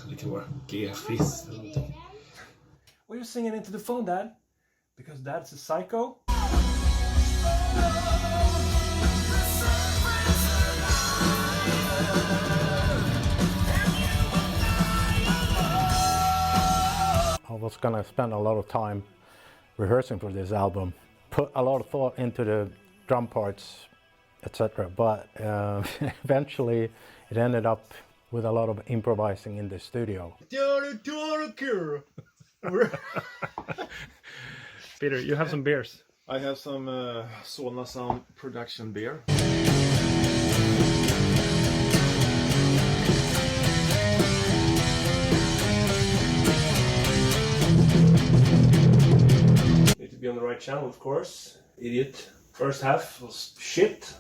Lite more G-friss. Why are you singing into the phone, Dad? Because Dad's a psycho? I was gonna spend a lot of time rehearsing for this album, put a lot of thought into the drum parts, etc. But eventually it ended up with a lot of improvising in the studio. Peter, you have some beers. I have some Solna Sound production beer. Need to be on the right channel, of course. Idiot. First half was shit.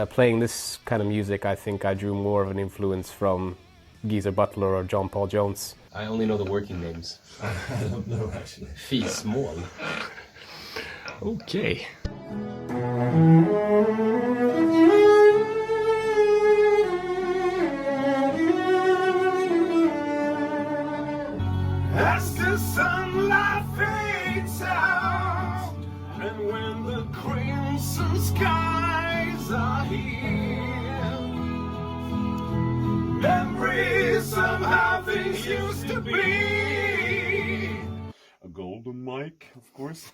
Playing this kind of music, I think I drew more of an influence from Geezer Butler or John Paul Jones. I only know the working names. I don't know actually. Fismål. Okay. As the sunlight fades out, and when the crimson skies are here, memories of how things used to be. A golden mic, of course.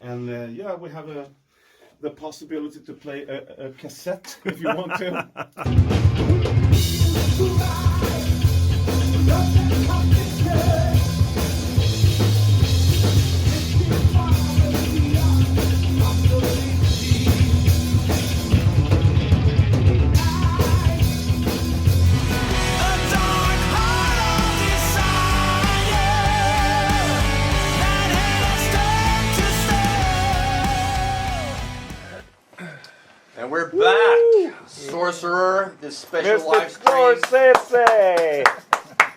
And we have the possibility to play a cassette if you want to. over this special live Mr. stream. Scorsese!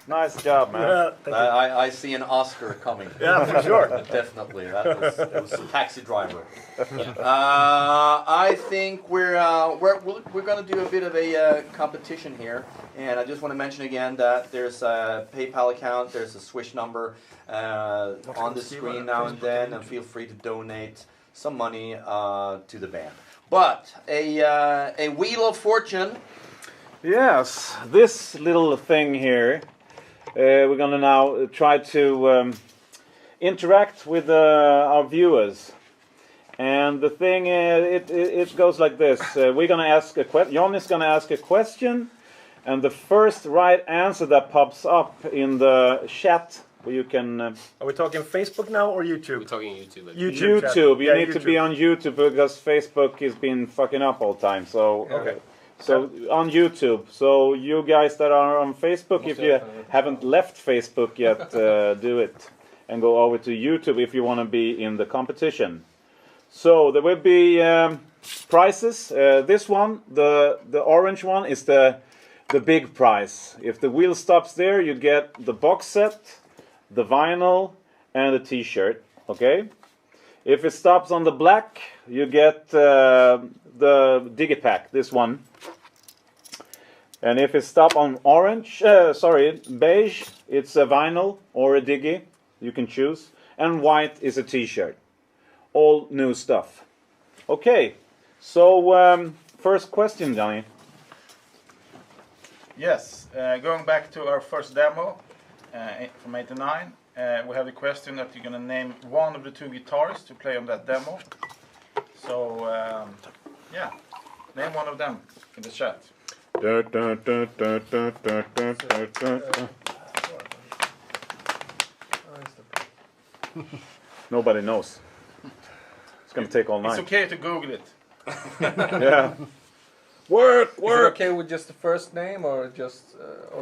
Nice job, man. I see an Oscar coming. Yeah, for sure. Definitely. That was Taxi Driver. I think we're going to do a bit of a competition here, and I just want to mention again that there's a PayPal account, there's a Swish number on the screen now and then, and feel free to donate some money to the band. But a Wheel of Fortune. Yes, this little thing here. We're going to now try to interact with our viewers. And the thing is, it goes like this. We're going to ask a question. John is going to ask a question. And the first right answer that pops up in the chat, where you can... Are we talking Facebook now or YouTube? We're talking YouTube. YouTube. You need to be on YouTube because Facebook has been fucking up all the time. So... Okay. So on YouTube. So you guys that are on Facebook, if you haven't left Facebook yet, do it. And go over to YouTube if you want to be in the competition. So there will be prizes. This one, the orange one, is the big prize. If the wheel stops there, you get the box set, the vinyl, and the t-shirt. Okay? If it stops on the black, you get the Digipack, this one. And if it stops on beige, it's a vinyl or a Digi. You can choose. And white is a t-shirt. All new stuff. Okay, so first question, Johnny. Yes, going back to our first demo from '89, we have a question that you're going to name one of the two guitars to play on that demo. So, yeah, name one of them in the chat. Nobody knows. It's going to take all night. It's okay to Google it. Yeah. Work! Is it okay with just the first name or just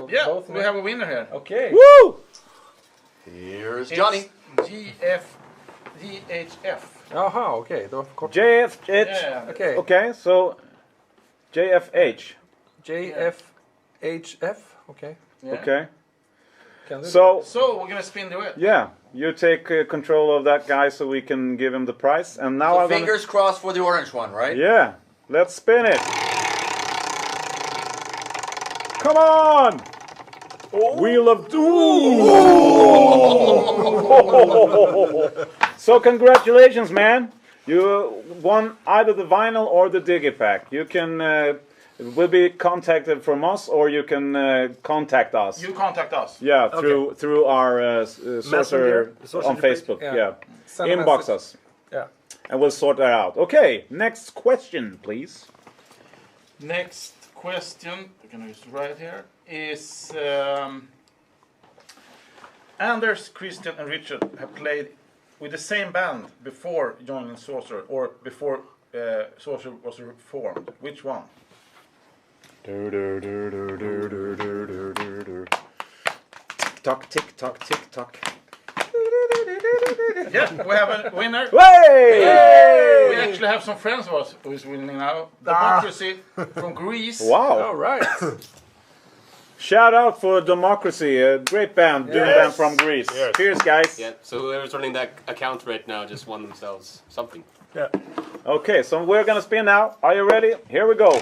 yeah, both? we have a winner here. Okay. Woo! Here's Johnny. GHF. Aha, okay. JFH. Yeah. Okay. Okay, so JFH. JFHF. Okay. Yeah. Okay. So we're gonna spin the wheel. Yeah, you take control of that guy so we can give him the prize. And now So fingers crossed for the orange one, right? Yeah, let's spin it. Come on! Wheel of Doom! So congratulations, man! You won either the vinyl or the Digipack. You can will be contacted from us, or you can contact us. You contact us. Yeah, through our Sorcerer on Facebook. Yeah, inbox us. Yeah, and we'll sort that out. Okay, next question, please. Next question, we're gonna use right here, is Anders, Christian, and Richard have played with the same band before joining Sorcerer, or before Sorcerer was formed. Which one? Tick-tock, tick-tock, tick-tock. Yeah, we have a winner. Hey! We actually have some friends of us who is winning now. Democracy from Greece. Wow. All right. Shout out for Democracy, a great band, doing band from Greece. Yes. Cheers, guys. Yeah, so whoever's running that account right now just won themselves something. yeah. Okay, so we're gonna spin now. Are you ready? Here we go.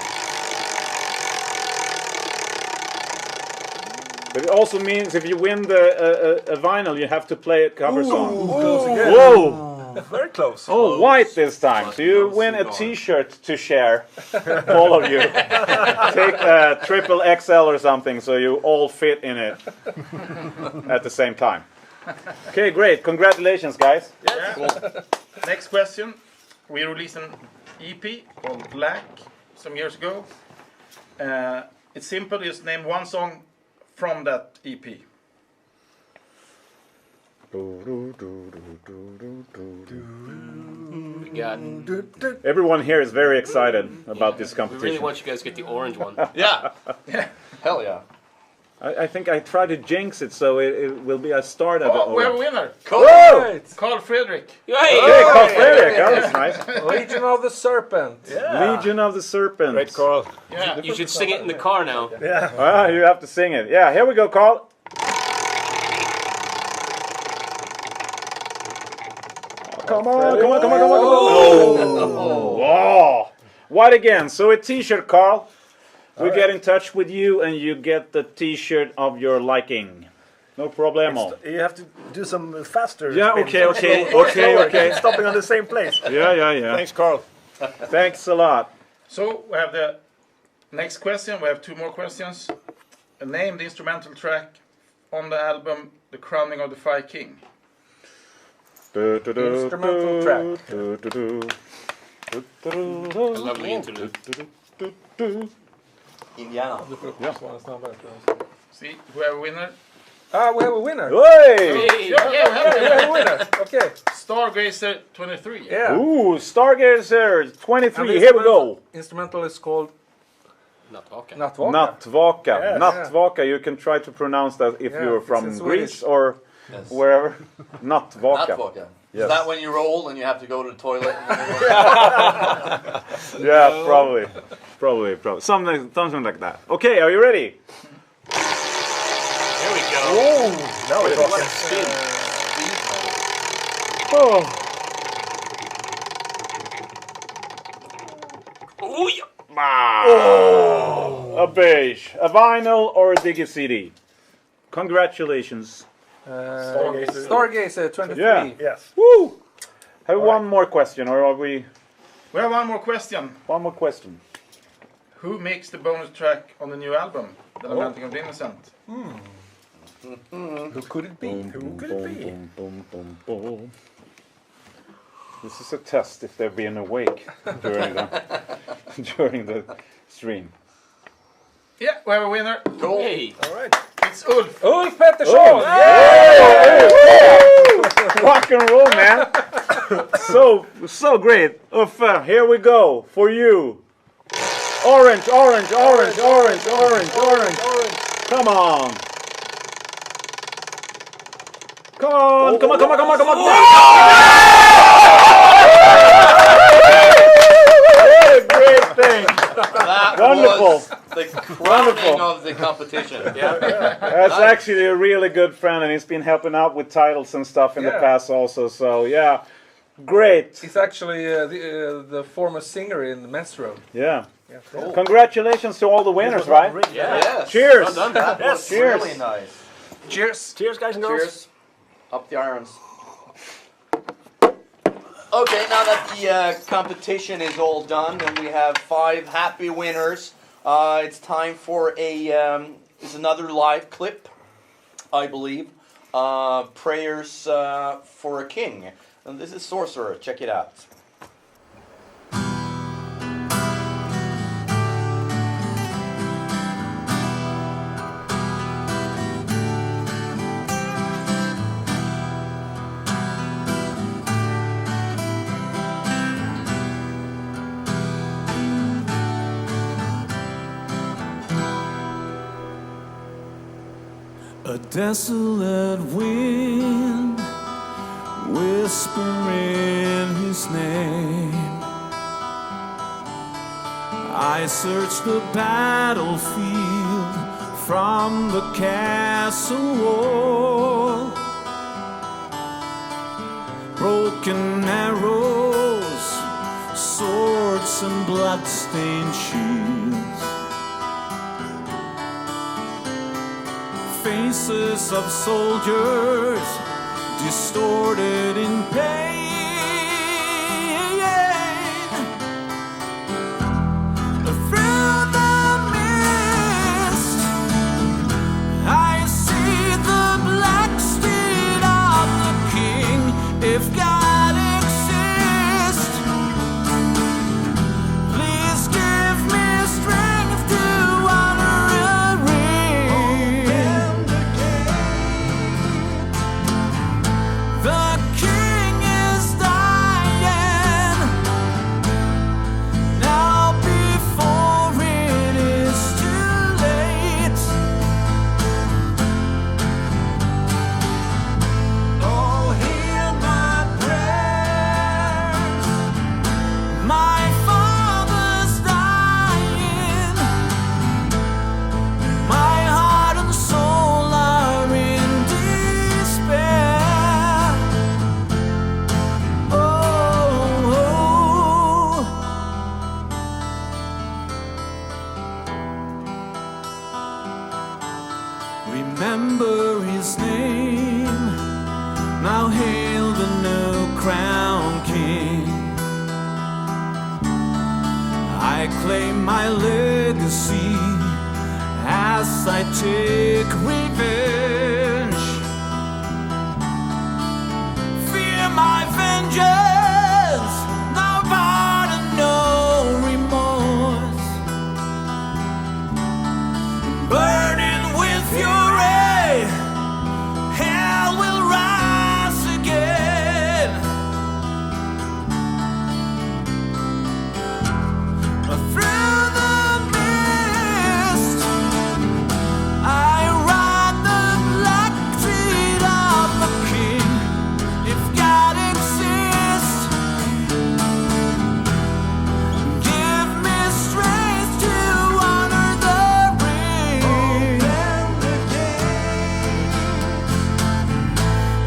But it also means if you win a vinyl, you have to play a cover song. Whoa! Very close. Oh, white this time. So you win a T-shirt to share, all of you. Take a triple XL or something, so you all fit in it at the same time. Okay, great. Congratulations, guys. Yeah. Cool. Next question. We released an EP called Black some years ago. It's simple. Just name one song from that EP. We got. Everyone here is very excited about this We competition. really want you guys to get the orange one. Yeah. Hell yeah. I think I tried to jinx it, so it will be a start at Oh, we have a winner. Whoa! Carl Fredrik. Okay, Carl Fredrik. That was nice. Legion of the Serpent. Legion of the Serpent. Great Carl. Yeah. You should sing it in the car now. Yeah. Ah, you have to sing it. Yeah, here we go, Carl. Come on, come on, come on, come on, come on. Oh. Wow. What again? So a t-shirt, Carl. We get in touch with you and you get the t-shirt of your liking. No problemo. You have to do some faster. Yeah, spins. okay. Stopping on the same place. Yeah. Thanks, Carl. Thanks a lot. So we have the next question. We have 2 more questions. Name the instrumental track on the album The Crowning of the Fire King. Instrumental track. A lovely interlude. Indiana. See, we have a winner. Ah, we have a winner. Hey! Yeah, we have a winner. Okay. Stargazer 23. Yeah. Ooh, Stargazer 23. And Here we go. Instrumental is called Nattvaka. Nattvaka. Yes. Nattvaka. You can try to pronounce that if Yeah, you're it's from in Greece Swedish. or wherever. Nattvaka. Nattvaka. Yes. Is that when you're old and you have to go to the toilet? Yeah, probably. Something like that. Okay, are you ready? Here we go. Oh, now we're What talking. a spin. Oh. Oh, yeah. A beige, a vinyl or a digi CD. Congratulations. Stargazer. Stargazer 23. Yeah. Yes. Woo! Have one more question, or are we? We have one more question. One more question. Who mixed the bonus track on the new album, The Lamenting of the Innocent? Who could it be? Who could it be? Boom. This is a test if they're being awake during the stream. Yeah, we have a winner. Hey. All right. It's Ulf. Ulf Pettersson! Rock and roll, man. So great. Uffe, here we go for you. Orange. Come on. Come on. What a great thing. That Wonderful. was the crowning of the competition. That's actually a really good friend, and he's been helping out with titles and stuff in the past also. So yeah, great. He's actually the former singer in Metro. Yeah. Congratulations to all the winners, right? Yes. Cheers. Well done. That was Cheers. really nice. Cheers. Cheers, guys and girls. Cheers. Up the irons. Okay, now that the competition is all done and we have 5 happy winners, it's time for it's another live clip, I believe. Prayers for a King. And this is Sorcerer. Check it out. A desolate wind whispering his name. I searched the battlefield from the castle wall. Broken arrows, swords and blood-stained shields. Faces of soldiers distorted in pain. Through the mist, I see the black steed of the King. If God exists, please give me strength to honor a ring. The King is remember his name. Now hail the new crown king. I claim my legacy as I take revenge. Fear my vengeance, now pardon, no remorse. Burning with fury, hell will rise again. Through the mist, I ride the black steed of a king. If God exists, give me strength to honor the ring.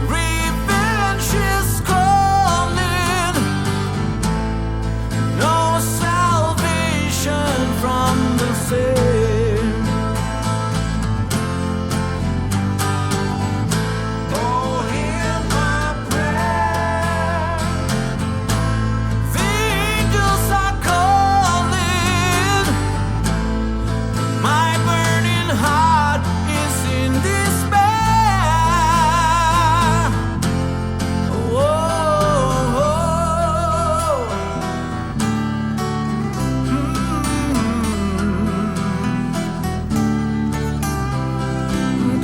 Revenge is calling, no salvation from the sin. Oh, hear my prayer. The angels are calling. My burning heart is in despair. Whoa.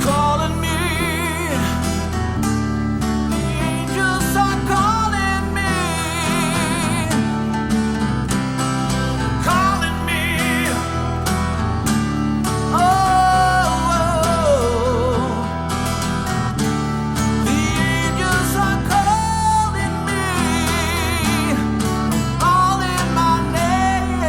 Calling me. The angels are calling me. Calling me. Oh. The angels are calling me. Calling my name.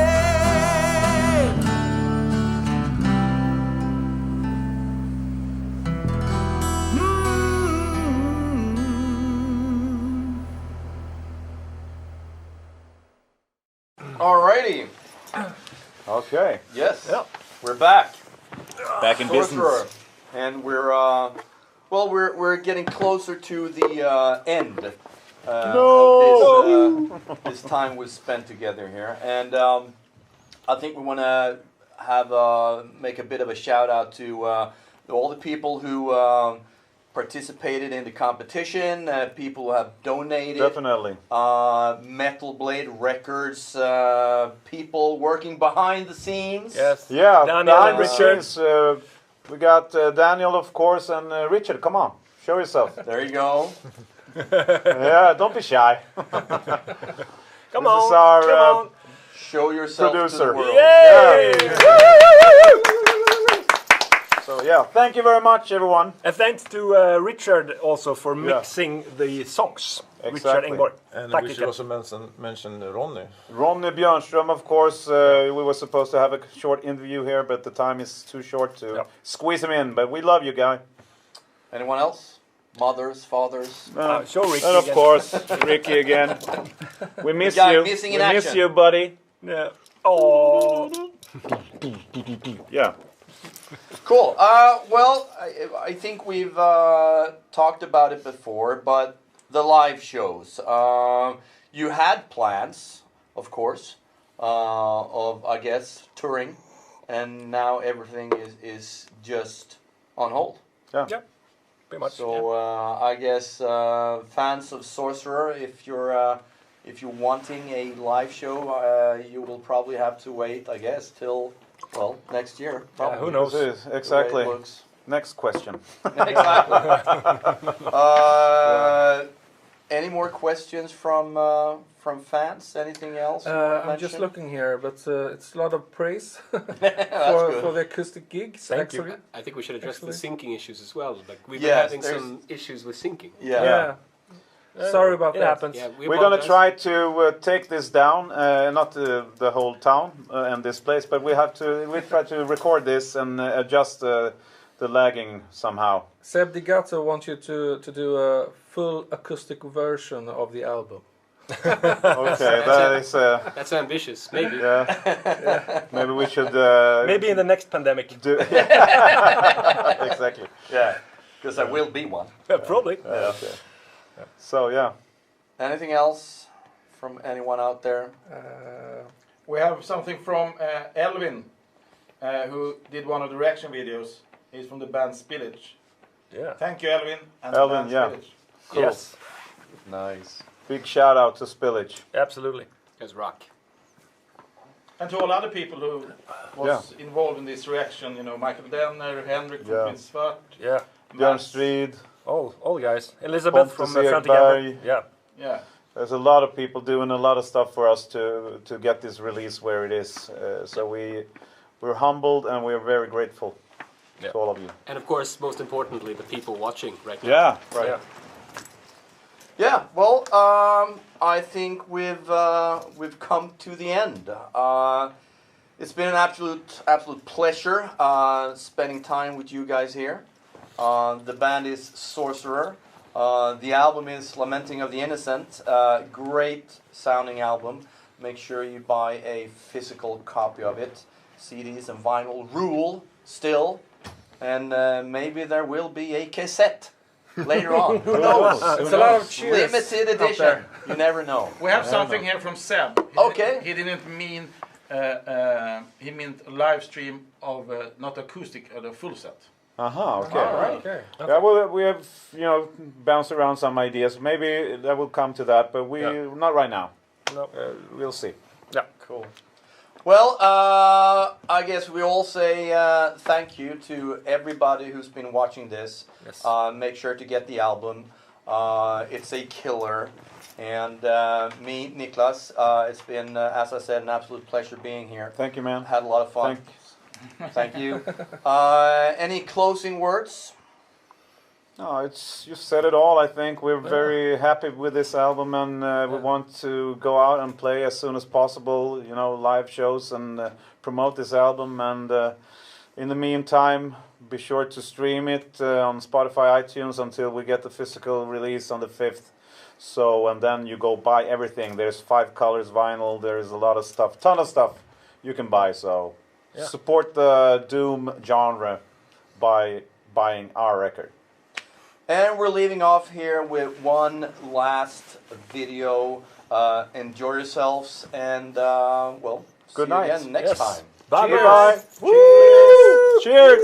Alrighty. Okay. Yes. We're back. Back in Sorcerer. business. And we're getting closer to the end of this time we've spent together here, and I think we want to have make a bit of a shout out to all the people who participated in the competition, people who have donated. Definitely. Metal Blade Records, people working behind the scenes. Yes. Yeah, Daniel behind and the Richard. scenes, we got Daniel, of course, and Richard. Come on, show yourself. There you go. Yeah, don't be shy. Come This on, is our come on. Show yourself producer. to the world. Yay! So yeah, thank you very much, everyone. And thanks to Richard also for mixing the songs. Richard Exactly. Engborg. And Tack, we should Richard. also mention Ronny. Ronny Björnström, of course. We were supposed to have a short interview here, but the time is too short to squeeze him in. But we love you, guy. Anyone else? Mothers, fathers. Show Ricky And of again. course, Ricky again. We miss guy you. missing We in miss action. you, buddy. Yeah. Oh. Yeah. Cool. Well, I think we've talked about it before, but the live shows. You had plans, of course, of, I guess, touring, and now everything is just on hold. Yeah. Yeah. Pretty much. So I guess fans of Sorcerer, if you're wanting a live show, you will probably have to wait, I guess, till next year. Probably. who knows? Exactly. The way it looks. Next question. Exactly. Any more questions from fans? Anything else? you wanna I'm just mention? looking here, but it's a lot of praise That's good. for the acoustic gigs. Thank you. actually. I think we should address the Actually. syncing issues as well. Like we've Yes, been having there's- some issues with syncing. Yeah. Sorry about It that. happens. Yeah, We're going to apologize. try to take this down, not the whole town and this place, but we try to record this and adjust the lagging somehow. Seb Digato wants you to do a full acoustic version of the album. Okay, that is. That's ambitious, maybe. Yeah. Maybe we should. Maybe in the next pandemic. Do exactly. Yeah, because there will be one. Probably. Okay. So yeah. Anything else from anyone out there? We have something from Elvin, who did one of the reaction videos. He's from the band Spillage. Yeah. Thank you, Elvin. And Elvin, the band yeah. Spillage. Cool. Yes. Nice. Big shout out to Spillage. Absolutely. Guys rock. And to all other people who was involved in this reaction, you know, Michael Denner, Henrik from Prince Svart. Yeah. Björn Strid. All guys. Elizabeth from Pontus Front Ekberg. Together. Yeah. Yeah. There's a lot of people doing a lot of stuff for us to get this release where it is. So we're humbled and we're very grateful to all of you. And of course, most importantly, the people watching right now. Yeah, right. Yeah. Yeah, well, I think we've come to the end. It's been an absolute pleasure spending time with you guys here. The band is Sorcerer. The album is Lamenting of the Innocent. Great sounding album. Make sure you buy a physical copy of it. CDs and vinyl rule still, and maybe there will be a cassette later on. Who knows? It's a lot of cheers. Limited edition. You never know. We have something here from Seb. Okay. He didn't mean, he meant a live stream of not acoustic, a full set. Okay. All right. Okay. Yeah, well, we have bounced around some ideas. Maybe that will come to that, but not right now. No. We'll see. Yeah. Cool. Well, I guess we all say thank you to everybody who's been watching this. Yes. Make sure to get the album. It's a killer. And me, Niklas, it's been, as I said, an absolute pleasure being here. Thank you, man. Had a lot of fun. Thank you. Any closing words? No, you said it all. I think we're very happy with this album, and we want to go out and play as soon as possible. Live shows and promote this album. And in the meantime, be sure to stream it on Spotify, iTunes until we get the physical release on the 5th. So, and then you go buy everything. There's 5 colors vinyl. There's a lot of stuff, ton of stuff you can buy. So, support the Doom genre by buying our record. And we're leaving off here with one last video. Enjoy yourselves, and well, good see you night. again next time. Bye. Cheers. Bye. Woo! Cheers.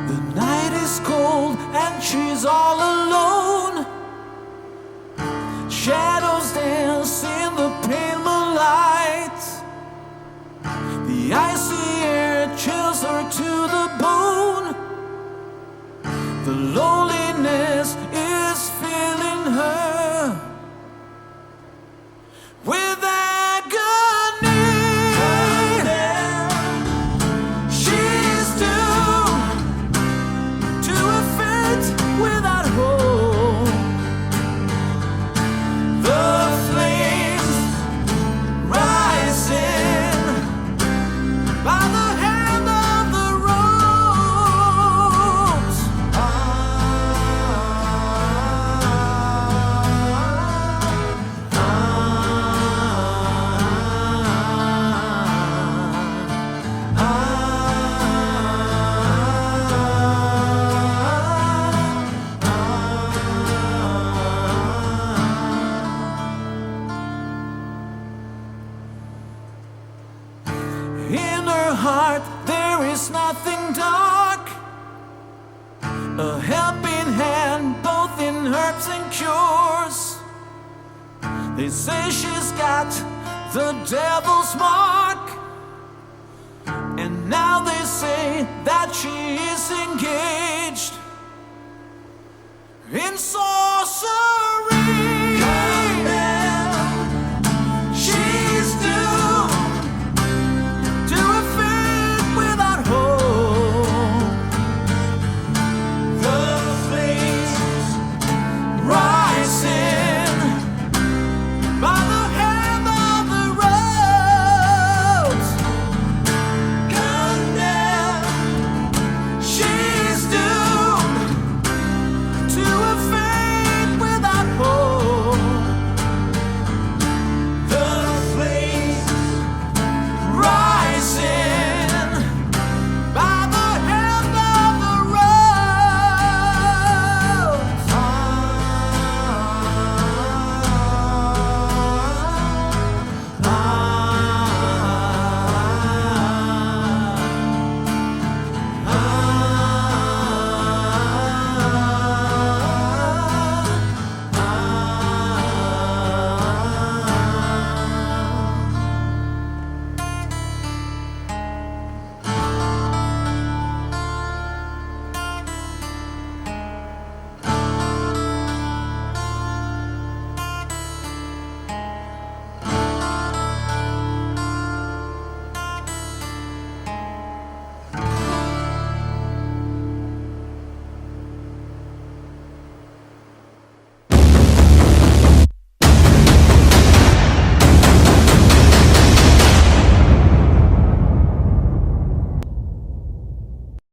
The night is cold and she's all alone. Shadows dance in the pale moonlight. The icy air chills her to the bone. The loneliness is filling her with agony. She's doomed to a fate without hope. The flames rising by the hand of the rose. In her heart there is nothing dark. A helping hand both in herbs and cures. They say she's got the devil's mark. And now they say that she is engaged in sorrow.